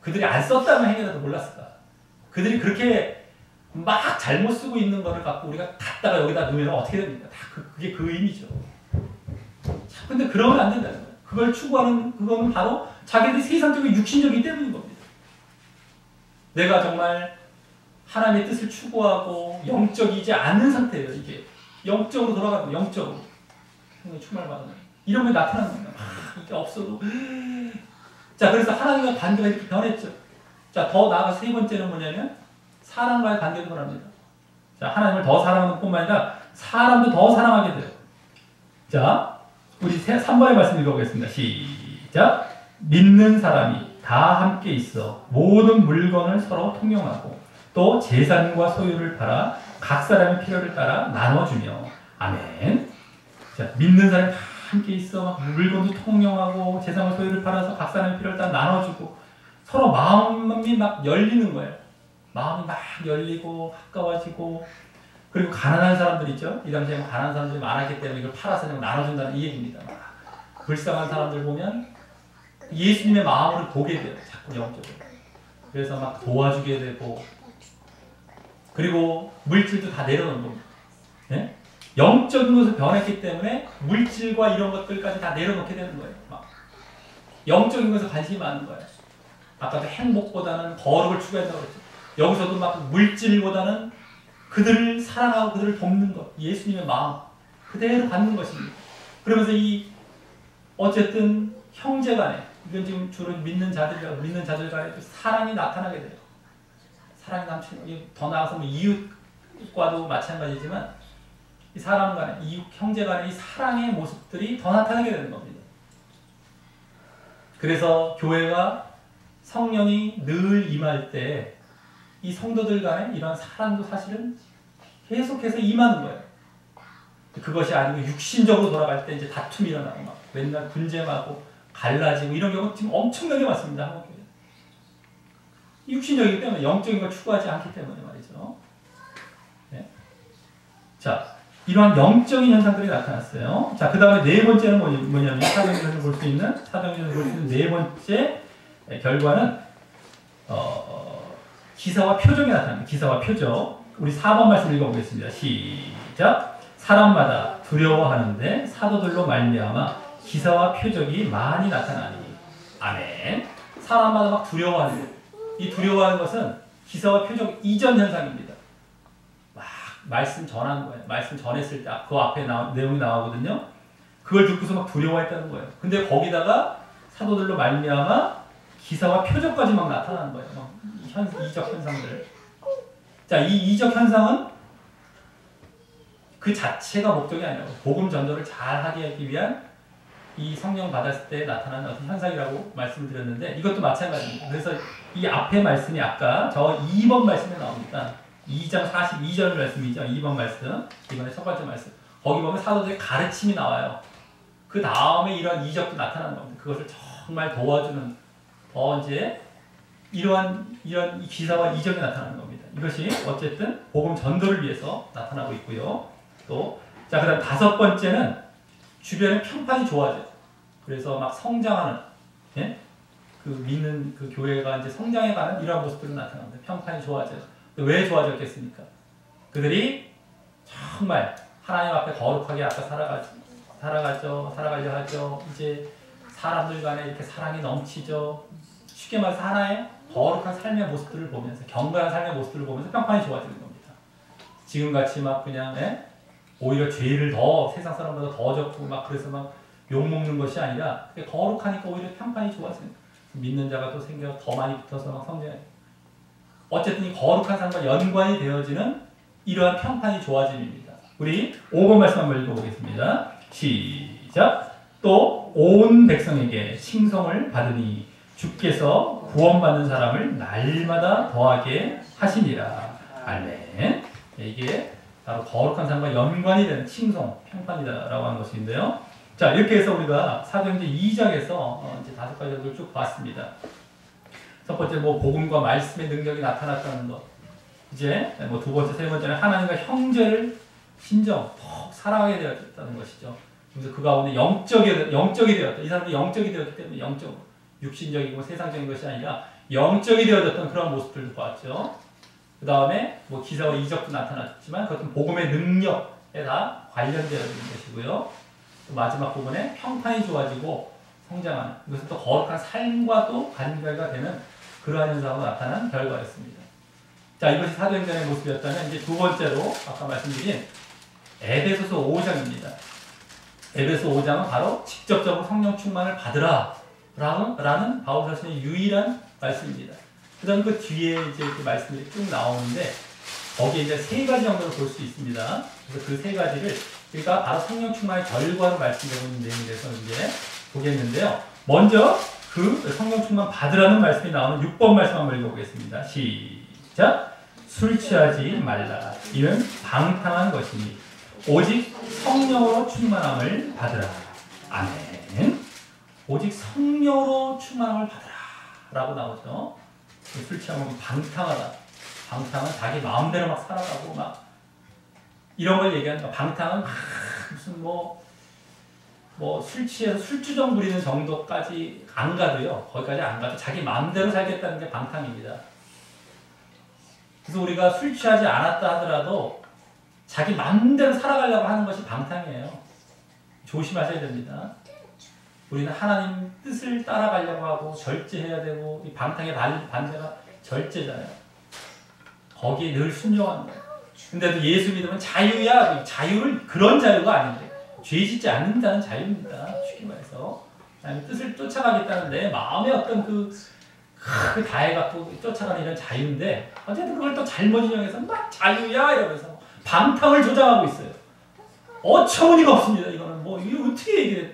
그들이 안 썼다면 행여라도 몰랐을까. 그들이 그렇게 막 잘못 쓰고 있는 거를 갖고 우리가 갖다가 여기다 넣으면 어떻게 됩니까? 다 그게 그 의미죠. 근데 그러면 안 된다는 거예요. 그걸 추구하는 그거는 바로 자기들이 세상적인 육신적이기 때문인 겁니다. 내가 정말 하나님의 뜻을 추구하고 영적이지 않는 상태예요. 이게 영적으로 돌아가고 영적으로 충만을 받는 이런 게 나타나는 겁니다. 이게 없어도 자, 그래서 하나님과 관계가 이렇게 변했죠. 자, 더 나아가서 세 번째는 뭐냐면 사람과의 관계도 변합니다. 자, 하나님을 더 사랑하는 뿐만 아니라 사람도 더 사랑하게 돼요. 자, 우리 3번의 말씀 읽어보겠습니다. 시작. 믿는 사람이 다 함께 있어 모든 물건을 서로 통용하고 또 재산과 소유를 팔아 각 사람의 필요를 따라 나눠주며 아멘. 자, 믿는 사람이 다 함께 있어 막 물건도 통용하고 재산과 소유를 팔아서 각 사람의 필요를 따라 나눠주고 서로 마음이 막 열리는 거예요. 마음이 막 열리고 가까워지고 그리고 가난한 사람들 있죠. 이 당시에 가난한 사람들이 많았기 때문에 이걸 팔아서 그냥 나눠준다는 이 얘기입니다. 막 불쌍한 사람들 보면 예수님의 마음을 보게 돼요. 자꾸 영적으로. 그래서 막 도와주게 되고 그리고 물질도 다 내려놓는 겁니다. 네? 영적인 것을 변했기 때문에 물질과 이런 것들까지 다 내려놓게 되는 거예요. 막 영적인 것에 관심이 많은 거예요. 아까도 행복보다는 거룩을 추구한다고 그랬죠. 여기서도 막 물질보다는 그들을 사랑하고 그들을 돕는 것, 예수님의 마음 그대로 갖는 것입니다. 그러면서 이 어쨌든 형제간에, 이건 지금 주로 믿는 자들 간에 사랑이 나타나게 돼요. 사랑이 넘치는, 더 나아가서 뭐 이웃과도 마찬가지지만 이 사람 간에, 이웃 형제 간의 이 사랑의 모습들이 더 나타나게 되는 겁니다. 그래서 교회가 성령이 늘 임할 때 이 성도들 간에 이런 사랑도 사실은 계속해서 임하는 거예요. 그것이 아니고 육신적으로 돌아갈 때 이제 다툼이 일어나고 막 맨날 분쟁하고 갈라지고 이런 경우 지금 엄청나게 많습니다. 한국 교회. 육신적이기 때문에 영적인 걸 추구하지 않기 때문에 말이죠. 네. 자, 이러한 영적인 현상들이 나타났어요. 자, 그 다음에 네 번째는 뭐냐면 사도행전에서 볼 수 있는 네 번째 결과는 기사와 표적이 나타납니다. 기사와 표적. 우리 4번 말씀 읽어보겠습니다. 시작. 사람마다 두려워하는데 사도들로 말미암아 기사와 표적이 많이 나타나니. 아멘. 사람마다 막 두려워하는 것. 이 두려워하는 것은 기사와 표적 이전 현상입니다. 막 말씀 전하는 거예요. 말씀 전했을 때 그 앞에 내용이 나오거든요. 그걸 듣고서 막 두려워했다는 거예요. 근데 거기다가 사도들로 말미암아 기사와 표적까지 막 나타나는 거예요. 막 이적 현상들. 자, 이 이적 현상은 그 자체가 목적이 아니라 복음 전도를 잘 하게 하기 위한 이 성령 받았을 때 나타나는 어떤 현상이라고 말씀을 드렸는데 이것도 마찬가지입니다. 그래서 이 앞에 말씀이 아까 저 2번 말씀에 나옵니다. 2장 42절 말씀이죠. 2번 말씀. 이번에 첫 번째 말씀. 거기 보면 사도들의 가르침이 나와요. 그 다음에 이런 이적도 나타나는 겁니다. 그것을 정말 도와주는 이제 이런 기사와 이적이 나타나는 겁니다. 이것이 어쨌든 복음 전도를 위해서 나타나고 있고요. 또 자, 그다음 다섯 번째는 주변의 평판이 좋아져요. 그래서 막 성장하는, 예? 그 믿는 그 교회가 이제 성장해가는 이러한 모습들이 나타납니다. 평판이 좋아져요. 왜 좋아졌겠습니까? 그들이 정말 하나님 앞에 거룩하게 아까 살아가려 하죠. 이제 사람들 간에 이렇게 사랑이 넘치죠. 쉽게 말해서 하나의 거룩한 삶의 모습들을 보면서, 경건한 삶의 모습들을 보면서 평판이 좋아지는 겁니다. 지금같이 막 그냥, 예? 오히려 죄를 더 세상 사람보다 더 적고 막 그래서 막 욕먹는 것이 아니라 거룩하니까 오히려 평판이 좋아지는, 믿는 자가 또 생겨 더 많이 붙어서 막 성장해요. 어쨌든 이 거룩한 삶과 연관이 되어지는 이러한 평판이 좋아짐입니다. 우리 5번 말씀 한번 읽어보겠습니다. 시작. 또 온 백성에게 칭송을 받으니 주께서 구원받는 사람을 날마다 더하게 하시니라. 아멘. 이게 바로 거룩한 삶과 연관이 되는 칭송, 평판이다라고 하는 것인데요. 자, 이렇게 해서 우리가 사도행전 2장에서 이제 5가지를 쭉 봤습니다. 첫 번째, 복음과 말씀의 능력이 나타났다는 것. 이제 두 번째, 세 번째는 하나님과 형제를 더 사랑하게 되었다는 것이죠. 그래서 그 가운데 영적이 되었다. 이 사람들이 영적이 되었기 때문에 육신적이고 세상적인 것이 아니라 영적이 되어졌던 그런 모습들도 보았죠. 그 다음에 기사와 이적도 나타났지만 그것은 복음의 능력에 다 관련되어 있는 것이고요. 또 마지막 부분에 평판이 좋아지고 성장하는, 이것은 또 거룩한 삶과도 관계가 되는 그러한 현상으로 나타난 결과였습니다. 자, 이것이 사도행전의 모습이었다면 이제 두 번째로 아까 말씀드린 에베소서 5장입니다. 에베소 5장은 바로 직접적으로 성령 충만을 받으라 라는 바울 자신의 유일한 말씀입니다. 그 다음 그 뒤에 이제 그 말씀들이 쭉 나오는데 거기에 이제 세 가지 정도를 볼 수 있습니다. 그래서 그 세 가지를 그러니까 바로 성령 충만의 결과로 말씀되고 있는 내용에 대해서 이제 보겠는데요. 먼저 그 성령 충만 받으라는 말씀이 나오는 6번 말씀 한번 읽어보겠습니다. 시작. 술 취하지 말라. 이는 방탕한 것이니 오직 성령으로 충만함을 받으라. 아멘. 오직 성령으로 충만함을 받으라 라고 나오죠. 술 취하면 방탕하다. 방탕은 자기 마음대로 막 살아가고 막 이런 걸 얘기하는 거. 방탕은 무슨 술 취해서 술주정 부리는 정도까지 안 가도요. 거기까지 안 가도 자기 마음대로 살겠다는 게 방탕입니다. 그래서 우리가 술 취하지 않았다 하더라도 자기 마음대로 살아가려고 하는 것이 방탕이에요. 조심하셔야 됩니다. 우리는 하나님 뜻을 따라가려고 하고 절제해야 되고 이 방탕의 반대가 절제잖아요. 거기에 늘 순종하는 거예요. 근데도 예수 믿으면 자유야. 자유를 그런 자유가 아닌데 죄 짓지 않는다는 자유입니다. 쉽게 말해서 하나님 뜻을 쫓아가겠다는 내 마음의 어떤 그 다해갖고 쫓아가는 이런 자유인데 어쨌든 그걸 또 잘못 인용해서 막 자유야 이러면서 방탕을 조장하고 있어요. 어처구니가 없습니다. 이거는 뭐 이거 어떻게 얘기해?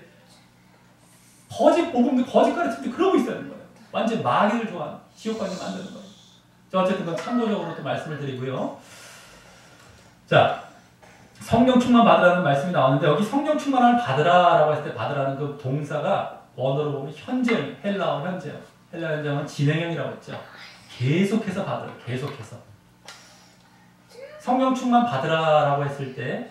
거짓 복음도 거짓 가르침도 그러고 있다는 거예요. 완전 마귀를 좋아하는 지옥까지 만드는 거예요. 어쨌든 그건 참고적으로 또 말씀을 드리고요. 자, 성령 충만 받으라는 말씀이 나오는데 여기 성령 충만을 받으라라고 했을 때 받으라는 그 동사가 원어로 보면 현재형, 헬라어 현재형. 헬라 현재형은 진행형이라고 했죠. 계속해서 받으라, 계속해서. 성령 충만 받으라라고 했을 때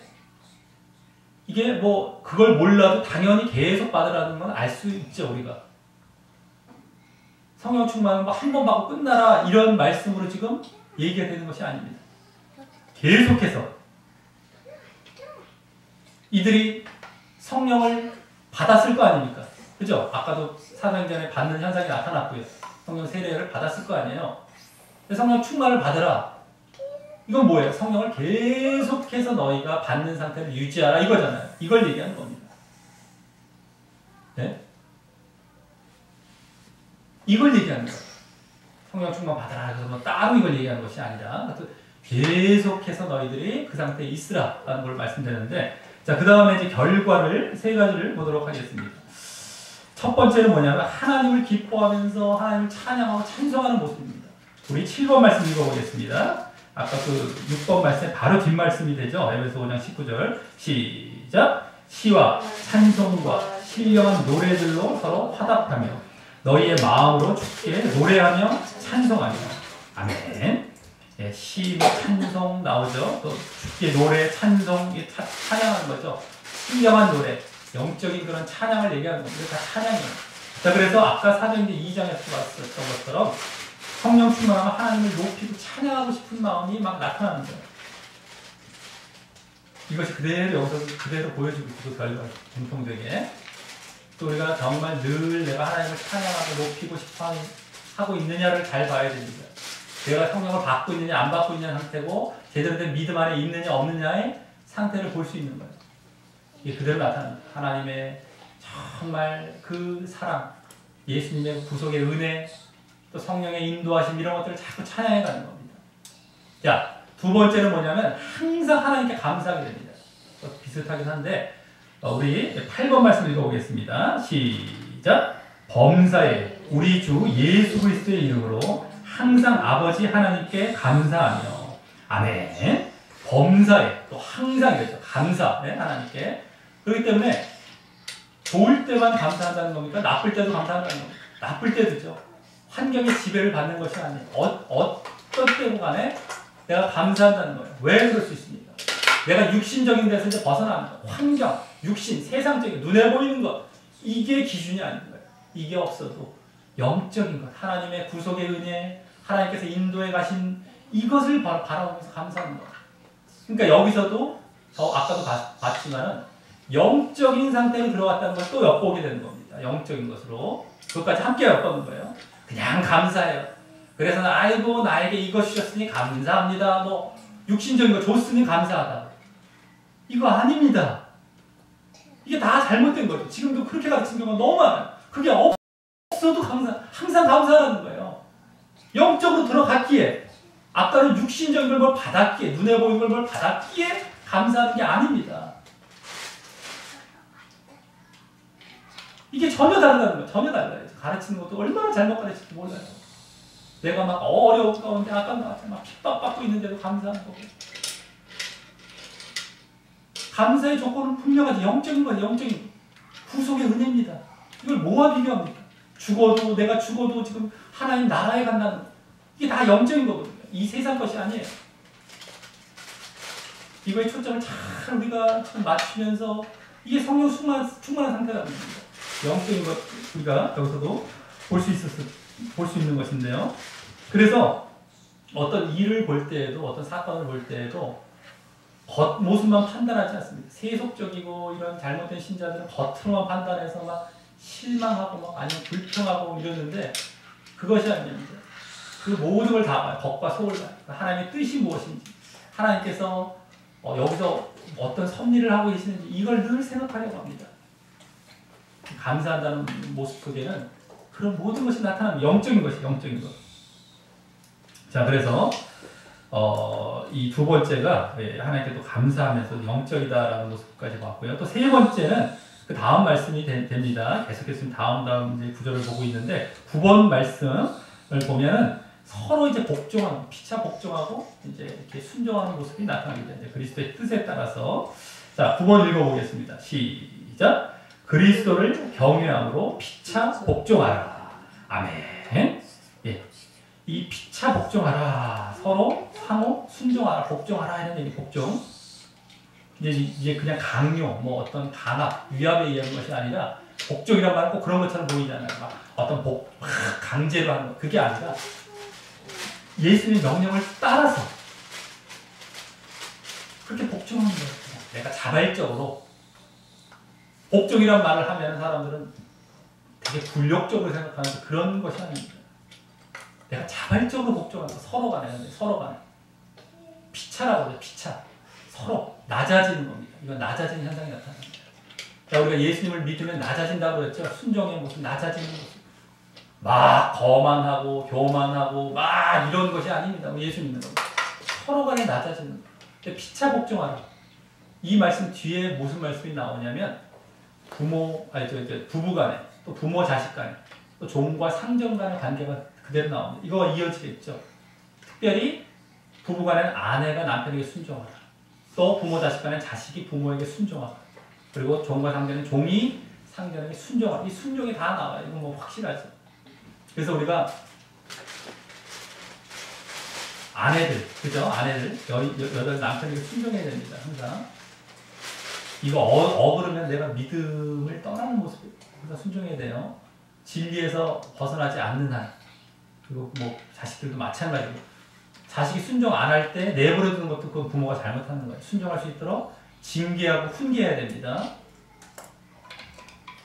이게 뭐 그걸 몰라도 당연히 계속 받으라는 건 알 수 있죠, 우리가. 성령 충만은 한 번 받고 끝나라 이런 말씀으로 지금 얘기가 되는 것이 아닙니다. 계속해서 이들이 성령을 받았을 거 아닙니까? 그죠? 아까도 사도행전에 받는 현상이 나타났고요. 성령 세례를 받았을 거 아니에요. 성령 충만을 받으라. 이건 뭐예요? 성령을 계속해서 너희가 받는 상태를 유지하라 이거잖아요. 이걸 얘기하는 겁니다. 네? 이걸 얘기하는 거예요. 성령 충만 받으라 해서 뭐 따로 이걸 얘기하는 것이 아니라 계속해서 너희들이 그 상태에 있으라라는 걸 말씀드렸는데 자, 그 다음에 이제 결과를 세 가지를 보도록 하겠습니다. 첫 번째는 뭐냐면 하나님을 기뻐하면서 하나님을 찬양하고 찬송하는 모습입니다. 우리 7번 말씀 읽어보겠습니다. 아까 그 6번 말씀에 바로 뒷말씀이 되죠. 에베소 5장 19절 시작. 시와 찬송과 신령한 노래들로 서로 화답하며 너희의 마음으로 주께 노래하며 찬송하며 아멘. 예, 시, 찬송 나오죠. 또 주께 노래, 찬송, 찬양하는 거죠. 신령한 노래, 영적인 그런 찬양을 얘기하는 겁니다. 다 찬양이에요. 자, 그래서 아까 사도행전 2장에서 봤었던 것처럼 성령 충만하면 하나님을 높이고 찬양하고 싶은 마음이 막 나타나는 거예요. 이것이 그대로 여기서 그대로 보여주고 있고 그 결과 공통되게 또 우리가 정말 늘 내가 하나님을 찬양하고 높이고 싶어 하고 있느냐를 잘 봐야 됩니다. 내가 성령을 받고 있느냐 안 받고 있느냐 상태고 제대로 된 믿음 안에 있느냐 없느냐의 상태를 볼 수 있는 거예요. 이게 그대로 나타납니다. 하나님의 정말 그 사랑, 예수님의 구속의 은혜, 또 성령의 인도하심 이런 것들을 자꾸 찬양해가는 겁니다. 자, 두 번째는 뭐냐면 항상 하나님께 감사하게 됩니다. 비슷하긴 한데 우리 8번 말씀 읽어보겠습니다. 시작. 범사에 우리 주 예수 그리스도의 이름으로 항상 아버지 하나님께 감사하며 아멘. 범사에 또 항상 이랬죠. 감사 하나님께. 그렇기 때문에 좋을 때만 감사한다는 겁니까? 나쁠 때도 감사한다는 겁니까? 나쁠 때도죠. 환경의 지배를 받는 것이 아니에요. 어떤 때도 간에 내가 감사한다는 거예요. 왜 그럴 수 있습니까? 내가 육신적인 데서 이제 벗어나는 거. 환경, 육신, 세상적인 눈에 보이는 것. 이게 기준이 아닌 거예요. 이게 없어도 영적인 것, 하나님의 구속의 은혜, 하나님께서 인도해 가신 이것을 바라보면서 감사하는 것. 그러니까 여기서도 아까도 봤지만은 영적인 상태로 들어갔다는 걸 또 엿보게 되는 겁니다. 영적인 것으로. 그것까지 함께 엿보는 거예요. 그냥 감사해요. 그래서 아이고 나에게 이거 주셨으니 감사합니다. 뭐 육신적인 거 줬으니 감사하다. 이거 아닙니다. 이게 다 잘못된 거죠. 지금도 그렇게 가르치는 경우가 너무 많아요. 그게 없어도 항상 감사하는 거예요. 영적으로 들어갔기에 아까는 육신적인 걸 뭘 받았기에 눈에 보이는 걸 뭘 받았기에 감사하는 게 아닙니다. 이게 전혀 다르다는 거예요. 전혀 달라요. 가르치는 것도 얼마나 잘못 가르칠지 몰라요. 내가 막 어려운 가운데 아까 나한테 막 핍박받고 있는데도 감사하는 거고. 감사의 조건은 분명하지. 영적인 거예요. 영적인 구속의 은혜입니다. 이걸 뭐와 비교합니까? 내가 죽어도 지금 하나님 나라에 간다는 거. 이게 다 영적인 거거든요. 이 세상 것이 아니에요. 이거에 초점을 잘 우리가 맞추면서 이게 성령 충만한 상태라는 겁니다. 영적인 것 우리가 여기서도 볼 수 있는 것인데요. 그래서 어떤 일을 볼 때에도 어떤 사건을 볼 때에도 겉모습만 판단하지 않습니다. 세속적이고 이런 잘못된 신자들은 겉으로만 판단해서 막 실망하고 막 아니면 불평하고 이러는데 그것이 아닙니다. 그 모든 걸 다 봐요. 겉과 속을 봐요. 하나님의 뜻이 무엇인지, 하나님께서 여기서 어떤 섭리를 하고 계시는지 이걸 늘 생각하려고 합니다. 감사한다는 모습 속에는 그런 모든 것이 나타나는 영적인 것이 영적인 것. 자, 그래서 이 두 번째가 하나님께 또 감사하면서 영적이다라는 모습까지 봤고요. 또 세 번째는 그 다음 말씀이 됩니다. 계속해서 다음 이제 구절을 보고 있는데 9번 말씀을 보면은 서로 이제 복종하는, 피차 복종하고 이제 이렇게 순종하는 모습이 나타나게 됩니다. 그리스도의 뜻에 따라서. 자, 9번 읽어보겠습니다. 시작. 그리스도를 경외함으로 피차 복종하라. 아멘. 예. 이 피차 복종하라. 서로 상호 순종하라. 복종하라 하는 얘기, 복종. 이제 그냥 강요, 뭐 어떤 강압, 위압에 의한 것이 아니라 복종이란 말은 꼭 그런 것처럼 보이잖아요. 막 어떤 강제로 하는 것. 그게 아니라 예수님의 명령을 따라서 그렇게 복종하는 거예요. 내가 자발적으로 복종이란 말을 하면 사람들은 되게 굴욕적으로 생각하는 그런 것이 아닙니다. 내가 자발적으로 복종하는 거, 서로 간에 피차라고 해요. 피차. 서로 낮아지는 겁니다. 이건 낮아지는 현상이 나타납니다. 자, 우리가 예수님을 믿으면 낮아진다고 그랬죠. 순종의 모습, 낮아지는 모습. 막 거만하고 교만하고 막 이런 것이 아닙니다. 예수 믿는 겁니다. 서로 간에 낮아지는 거. 피차 복종하라. 이 말씀 뒤에 무슨 말씀이 나오냐면 부부 간에, 또 부모 자식 간에, 또 종과 상전 간의 관계가 그대로 나옵니다. 이거 이어지겠죠. 특별히 부부 간에는 아내가 남편에게 순종하라. 또 부모 자식 간에는 자식이 부모에게 순종하라. 그리고 종과 상전은 종이 상전에게 순종하라. 이 순종이 다 나와요. 이거 뭐 확실하죠. 그래서 우리가 아내들, 그죠? 아내들, 여덟 남편에게 순종해야 됩니다. 항상. 이거 어그러면 내가 믿음을 떠나는 모습이에요. 그래서 순종해야 돼요. 진리에서 벗어나지 않는 한. 그리고 뭐 자식들도 마찬가지고. 자식이 순종 안 할 때 내버려두는 것도 그 부모가 잘못하는 거예요. 순종할 수 있도록 징계하고 훈계해야 됩니다.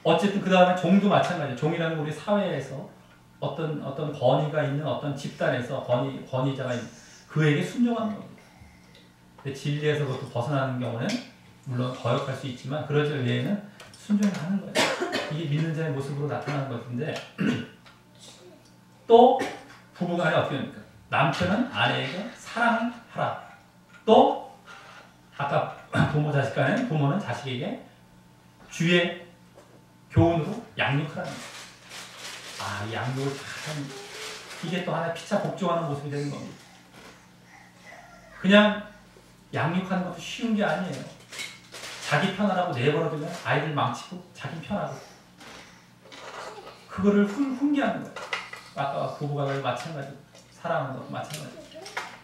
어쨌든 그 다음에 종도 마찬가지예요. 종이라는 우리 사회에서 어떤 권위가 있는 어떤 집단에서 권위자가 있는 그에게 순종하는 겁니다. 근데 진리에서 그것도 벗어나는 경우는 물론 거역할 수 있지만 그러지 외에는 순종을 하는 거예요. 이게 믿는 자의 모습으로 나타나는 것인데 또 부부간에 어떻게 됩니까? 남편은 아내에게 사랑하라. 또 아까 부모 자식 간에는 부모는 자식에게 주의 교훈으로 양육하라는 거예요. 이 양육을 잘 이게 또 하나의 피차 복종하는 모습이 되는 겁니다. 그냥 양육하는 것도 쉬운 게 아니에요. 자기 편하라고 내버려두면 아이들 망치고 자기 편하고 그거를 훈계하는 거예요. 아까 부부가 마찬가지고 사랑하는 것도 마찬가지고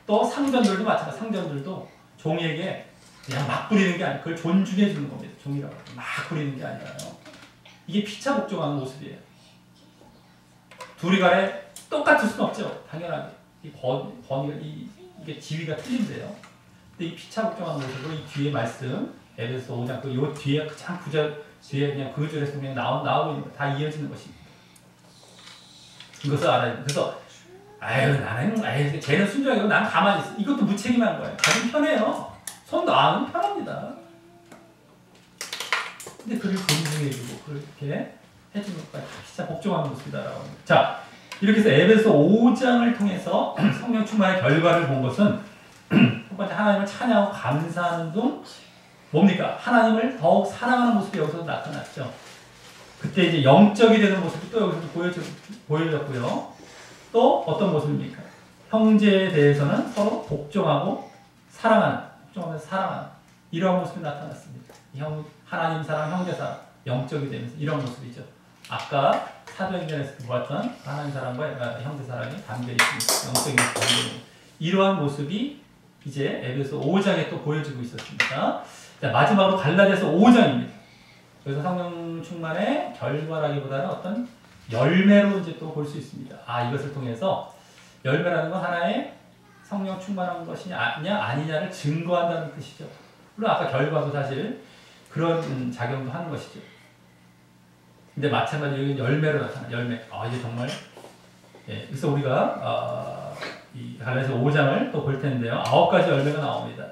또 상전들도 마찬가지고 상전들도 종에게 그냥 막 부리는 게 아니고 그걸 존중해 주는 겁니다. 종이라고 막 부리는 게 아니라요. 이게 피차 복종하는 모습이에요. 둘이 간에 똑같을 수는 없죠. 당연하게. 이게 지위가 틀린데요. 근데 이 피차 복종하는 모습으로 이 뒤에 말씀, 에베소 5장, 그 뒤에 가장 구절, 뒤에 그냥 그 줄에서 그냥 나오고 있는 거, 다 이어지는 것입니다. 이것을 알아야 돼요. 그래서, 쟤는 순종하고 난 가만히 있어. 이것도 무책임한 거예요. 자기 편해요. 손도 안 편합니다. 근데 그를 존중해주고, 그렇게 해주는 것까지 진짜 복종하는 모습이다라고 합니다. 자, 이렇게 해서 에베소 5장을 통해서 성령 충만의 결과를 본 것은 첫 번째 하나님을 찬양하고 감사하는 등 뭡니까? 하나님을 더욱 사랑하는 모습이 여기서 나타났죠. 그때 이제 영적이 되는 모습이 또 여기서 보여졌고요. 또 어떤 모습입니까? 형제에 대해서는 서로 복종하고 복종하면서 사랑하는 이러한 모습이 나타났습니다. 하나님 사랑, 형제 사랑, 영적이 되면서 이런 모습이죠. 아까 사도행전에서 보았던 하나님 사랑과 형제 사랑이 담겨 있습니다. 영적인 모습. 이러한 모습이 이제 에베소 5장에 또 보여지고 있었습니다. 자, 마지막으로 갈라디아서 5장입니다. 그래서 성령 충만의 결과라기보다는 어떤 열매로 이제 또 볼 수 있습니다. 이것을 통해서 열매라는 건 하나의 성령 충만한 것이냐 아니냐를 증거한다는 뜻이죠. 물론 아까 결과도 사실 그런 작용도 하는 것이죠. 근데 마찬가지로 여기 열매로 나타나 열매. 이게 정말 예, 그래서 우리가 이 갈라디아서 5장을 또 볼 텐데요. 9가지 열매가 나옵니다.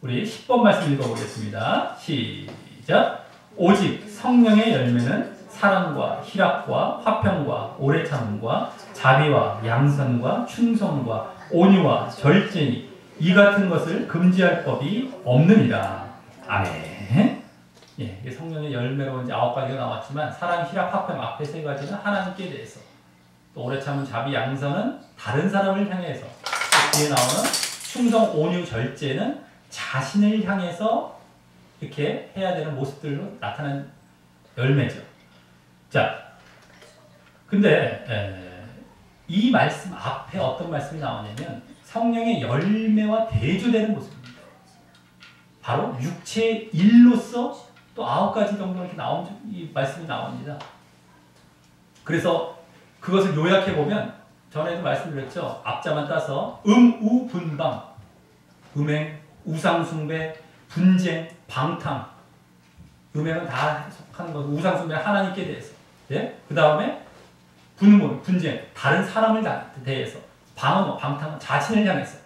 우리 10번 말씀 읽어보겠습니다. 시작. 오직 성령의 열매는 사랑과 희락과 화평과 오래 참음과 자비와 양선과 충성과 온유와 절제니 이 같은 것을 금지할 법이 없느니라. 아멘. 예, 성령의 열매로 이제 9가지가 나왔지만 사랑, 희락, 화평 앞에 3가지는 하나님께 대해서, 또 오래 참은 자비, 양선은 다른 사람을 향해서, 뒤에 나오는 충성, 온유, 절제는 자신을 향해서 이렇게 해야 되는 모습들로 나타나는 열매죠. 자, 근데 이 말씀 앞에 어떤 말씀이 나오냐면 성령의 열매와 대조되는 모습입니다. 바로 육체의 일로서 또 9가지 정도 이렇게 이 말씀이 나옵니다. 그래서 그것을 요약해 보면 전에도 말씀드렸죠. 앞자만 따서 우, 분방, 음행, 우상숭배, 분쟁, 방탕. 음행은 다 속하는 거고 우상숭배는 하나님께 대해서. 예? 그 다음에 분쟁, 다른 사람을 대해서. 방탕은 자신을 향해서.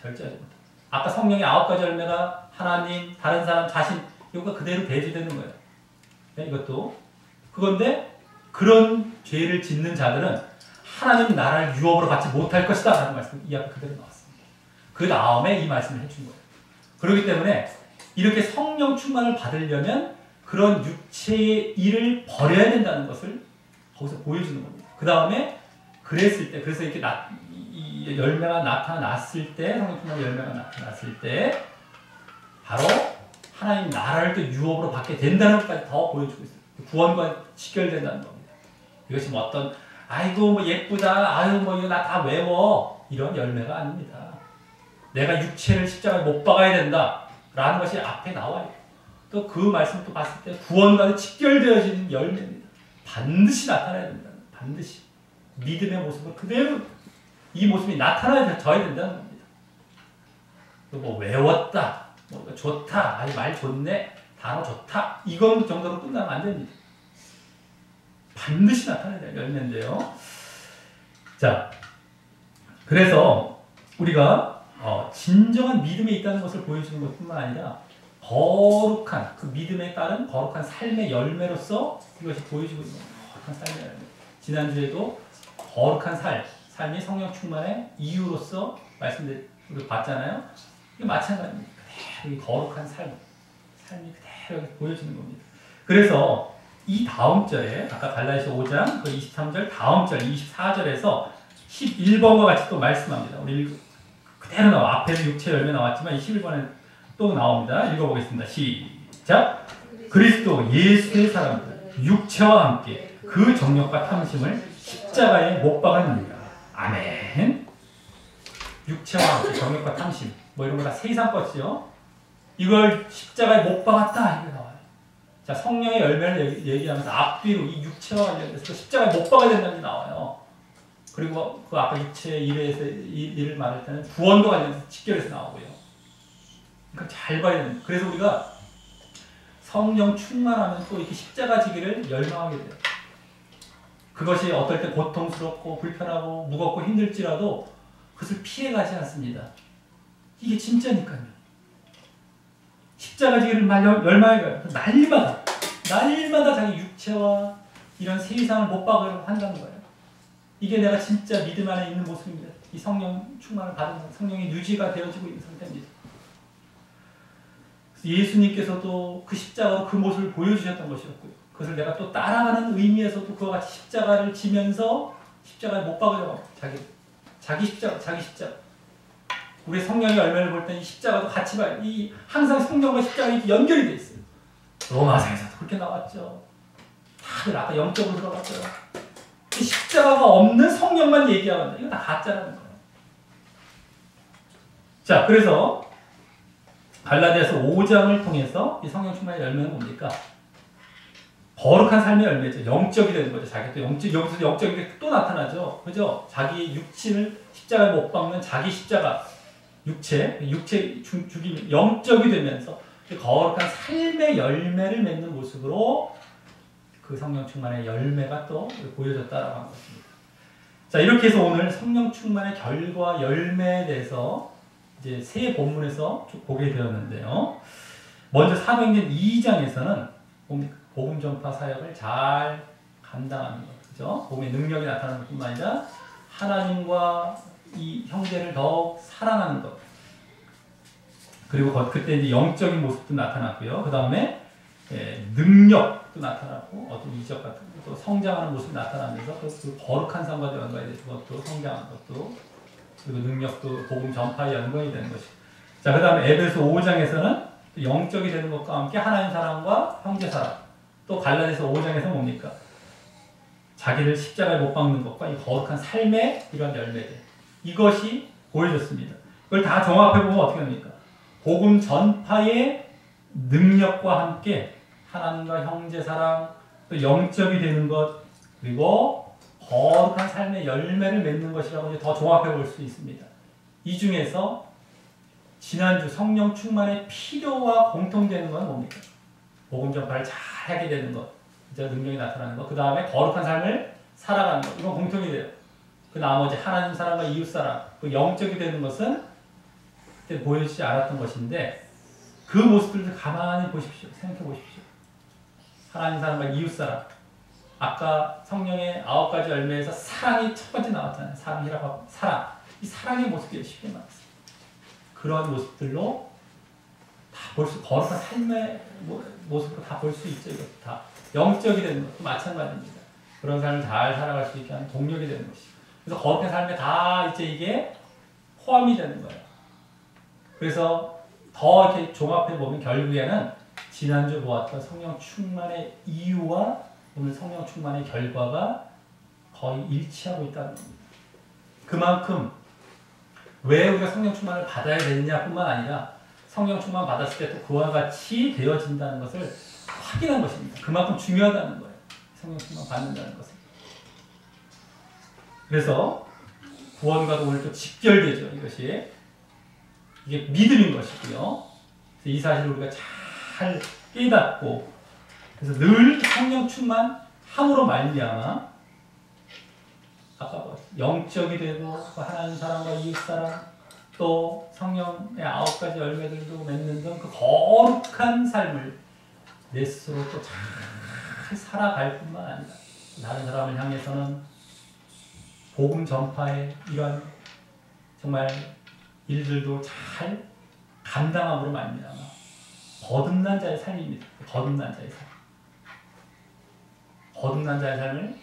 절제하지 못해. 아까 성령의 9가지 열매가 하나님, 다른 사람, 자신, 이거가 그대로 대조되는 거예요. 네? 이것도. 그건데 그런 죄를 짓는 자들은 하나님 나라를 유업으로 받지 못할 것이다 라는 말씀이 이 앞에 그대로 나왔습니다. 그 다음에 이 말씀을 해준 거예요. 그렇기 때문에 이렇게 성령 충만을 받으려면 그런 육체의 일을 버려야 된다는 것을 거기서 보여주는 겁니다. 그 다음에 그랬을 때, 그래서 이렇게 이 열매가 나타났을 때, 성령 충만 열매가 나타났을 때 바로 하나님 나라를 또 유업으로 받게 된다는 것까지 더 보여주고 있어요. 구원과 직결된다는 겁니다. 이것이 뭐 어떤 아이고 뭐 예쁘다, 아유 뭐 이거 나 다 외워, 이런 열매가 아닙니다. 내가 육체를 십자가에 못 박아야 된다 라는 것이 앞에 나와요. 또 그 말씀을 또 봤을 때 구원과 직결되어지는 열매입니다. 반드시 나타나야 된다. 반드시 믿음의 모습을 그대로 이 모습이 나타나야 된다는 겁니다. 또 뭐 외웠다, 뭐 좋다, 아이 말 좋네, 단어 좋다, 이건 정도로 끝나면 안 됩니다. 반드시 나타나야 될 열매인데요. 자, 그래서 우리가 진정한 믿음에 있다는 것을 보여주는 것뿐만 아니라 거룩한, 그 믿음에 따른 거룩한 삶의 열매로서 이것이 보여주고 있는 거룩한 삶의 열매. 지난주에도 거룩한 삶이 성령 충만의 이유로서 우리 봤잖아요. 이게 마찬가지입니다. 그대로 거룩한 삶이 그대로 보여지는 겁니다. 그래서 이 다음 절에 아까 갈라디아서 5장 그 23절 다음 절 24절에서 11번과 같이 또 말씀합니다. 우리 그대로 나와. 앞에서 육체 열매 나왔지만 이 11번에 또 나옵니다. 읽어보겠습니다. 시작. 그리스도 예수의 사람들 육체와 함께 그 정욕과 탐심을 십자가에 못 박았느니라. 아멘. 육체와 함께 정욕과 탐심 뭐 이런 거 다 세상 것이요. 이걸 십자가에 못 박았다 이게 나와요. 자, 성령의 열매를 얘기하면서 앞뒤로 이 육체와 관련해서 십자가에 못 박아야 된다는 게 나와요. 그리고 그 아까 육체의 일을 말할 때는 구원과 관련해서 직결해서 나오고요. 그러니까 잘 봐야 됩니다. 그래서 우리가 성령 충만하면 또 이렇게 십자가 지기를 열망하게 돼요. 그것이 어떨 때 고통스럽고 불편하고 무겁고 힘들지라도 그것을 피해가지 않습니다. 이게 진짜니까요. 십자가 지기를 열망해가요. 날마다 자기 육체와 이런 세상을 못 박으려고 한다는 거예요. 이게 내가 진짜 믿음 안에 있는 모습입니다. 이 성령 충만을 받은 성령의 유지가 되어지고 있는 상태입니다. 예수님께서도 그 십자가로 그 모습을 보여주셨던 것이었고요. 그것을 내가 또 따라가는 의미에서도 그와 같이 십자가를 지면서 십자가에 못 박으려고 자기 십자가. 우리 성령의 열매를 볼 때 이 십자가도 같이 봐요. 항상 성령과 십자가 연결이 돼 있어요. 로마서에서도 그렇게 나왔죠. 다들 아까 영적으로 들어갔죠. 이 십자가가 없는 성령만 얘기하는데 이거 다 가짜라는 거예요. 자, 그래서 갈라디아서 5장을 통해서 이 성령 충만의 열매는 뭡니까? 거룩한 삶의 열매죠. 영적이 되는 거죠. 자기 또 여기서 영적인 게 또 나타나죠. 그죠? 자기 육신을 십자가에 못 박는 자기 십자가. 육체 죽임이 영적이 되면서 거룩한 삶의 열매를 맺는 모습으로 그 성령 충만의 열매가 또 보여졌다라고 하는 것입니다. 자, 이렇게 해서 오늘 성령 충만의 결과 열매에 대해서 이제 세 본문에서 쭉 보게 되었는데요. 먼저 사도행전 2장에서는 복음 전파 사역을 잘 감당하는 것, 그죠? 복음의 능력이 나타나는 것뿐만 아니라 하나님과 이 형제를 더욱 사랑하는 것. 그리고 그때 이제 영적인 모습도 나타났고요. 그 다음에 능력도 나타났고 어떤 이적 같은 것도 성장하는 모습이 나타나면서 그 거룩한 삶과 연관이 되는 것도 성장하는 것도 그리고 능력도 복음 전파에 연관이 되는 것이고. 자, 그 다음에 에베소 5장에서는 영적이 되는 것과 함께 하나님 사랑과 형제 사랑. 또 갈라디아서 5장에서 뭡니까? 자기를 십자가에 못 박는 것과 이 거룩한 삶의 이런 열매들. 이것이 보여졌습니다. 그걸 다 종합해보면 어떻게 됩니까? 복음 전파의 능력과 함께 하나님과 형제 사랑, 또 영적이 되는 것, 그리고 거룩한 삶의 열매를 맺는 것이라고 이제 더 종합해 볼 수 있습니다. 이 중에서 지난주 성령 충만의 필요와 공통되는 건 뭡니까? 복음 전파를 잘 하게 되는 것, 이제 능력이 나타나는 것, 그 다음에 거룩한 삶을 살아가는 것, 이건 공통이 돼요. 그 나머지 하나님 사랑과 이웃 사랑, 그 영적이 되는 것은 그때 보여지지 않았던 것인데 그 모습들을 가만히 보십시오. 생각해 보십시오. 하나님 사랑과 이웃 사랑. 아까 성령의 9가지 열매에서 사랑이 첫 번째 나왔잖아요. 사랑이라고 하고 사랑. 이 사랑의 모습이 쉽게 나왔어요. 그런 모습들로 다 볼 수, 거룩한 삶의 모습으로 다 볼 수 있죠. 이것도 다 영적이 되는 것도 마찬가지입니다. 그런 삶을 잘 살아갈 수 있게 하는 동력이 되는 것이죠. 그래서 거룩한 삶에 다 이제 이게 포함이 되는 거예요. 그래서 더 이렇게 종합해 보면 결국에는 지난주 보았던 성령 충만의 이유와 오늘 성령 충만의 결과가 거의 일치하고 있다는 겁니다. 그만큼 왜 우리가 성령 충만을 받아야 되느냐뿐만 아니라 성령 충만 받았을 때 또 그와 같이 되어진다는 것을 확인한 것입니다. 그만큼 중요하다는 거예요. 성령 충만 받는다는 것은. 그래서 구원과도 오늘 또 직결되죠. 이것이. 이게 믿음인 것이고요. 그래서 이 사실을 우리가 잘 깨닫고 그래서 늘 성령 충만함으로 말미암아 아까 영적이 되고 하나님 사랑과 이웃 사랑 또 성령의 9가지 열매들도 맺는 등 그 거룩한 삶을 내 스스로 또 잘 살아갈 뿐만 아니라 다른 사람을 향해서는 복음 전파의 이런 정말 일들도 잘 감당함으로 말미암아 거듭난 자의 삶입니다. 거듭난 자의 삶. 거듭난 자의 삶을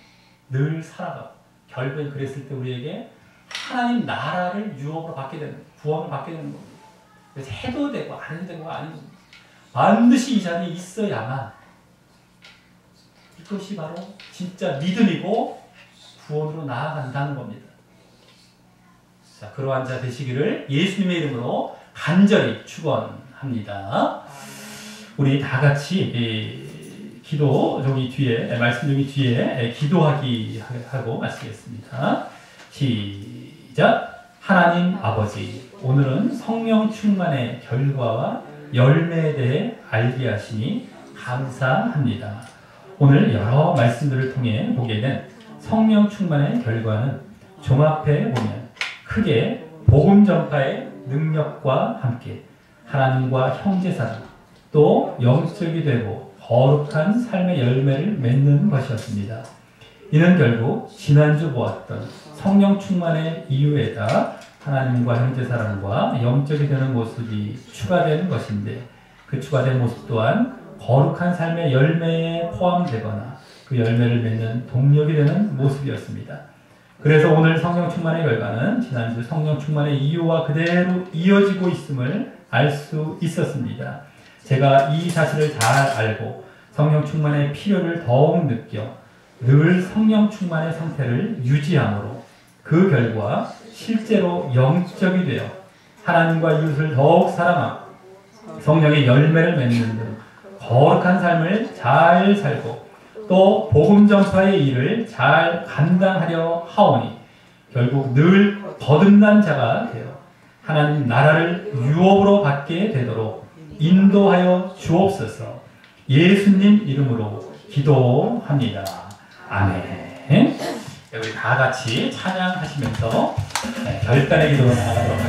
늘 살아가고 결국엔 그랬을 때 우리에게 하나님 나라를 유업으로 받게 되는 거예요. 구원을 받게 되는 겁니다. 그래서 해도 되고 안 해도 되고가 아닌 겁니다. 반드시 이 자리에 있어야만 이것이 바로 진짜 믿음이고 구원으로 나아간다는 겁니다. 자, 그러한 자 되시기를 예수님의 이름으로 간절히 축원합니다. 우리 다 같이 기도 저기 뒤에 말씀 중에 뒤에 기도하기 하고 마치겠습니다. 시작. 하나님 아버지, 오늘은 성령 충만의 결과와 열매에 대해 알게 하시니 감사합니다. 오늘 여러 말씀들을 통해 보게 된 성령 충만의 결과는 종합해 보면 크게 복음 전파의 능력과 함께 하나님과 형제사랑 또 영적이 되고 거룩한 삶의 열매를 맺는 것이었습니다. 이는 결국 지난주 보았던 성령 충만의 이유에다 하나님과 형제사랑과 영적이 되는 모습이 추가되는 것인데 그 추가된 모습 또한 거룩한 삶의 열매에 포함되거나 그 열매를 맺는 동력이 되는 모습이었습니다. 그래서 오늘 성령 충만의 결과는 지난주 성령 충만의 이유와 그대로 이어지고 있음을 알 수 있었습니다. 제가 이 사실을 잘 알고 성령 충만의 필요를 더욱 느껴 늘 성령 충만의 상태를 유지함으로 그 결과 실제로 영적이 되어 하나님과 이웃을 더욱 사랑하고 성령의 열매를 맺는 등 거룩한 삶을 잘 살고 또 복음 전파의 일을 잘 감당하려 하오니 결국 늘 거듭난 자가 되어 하나님 나라를 유업으로 받게 되도록 인도하여 주옵소서. 예수님 이름으로 기도합니다. 아멘. 우리 다 같이 찬양하시면서 결단의 기도로 나아가도록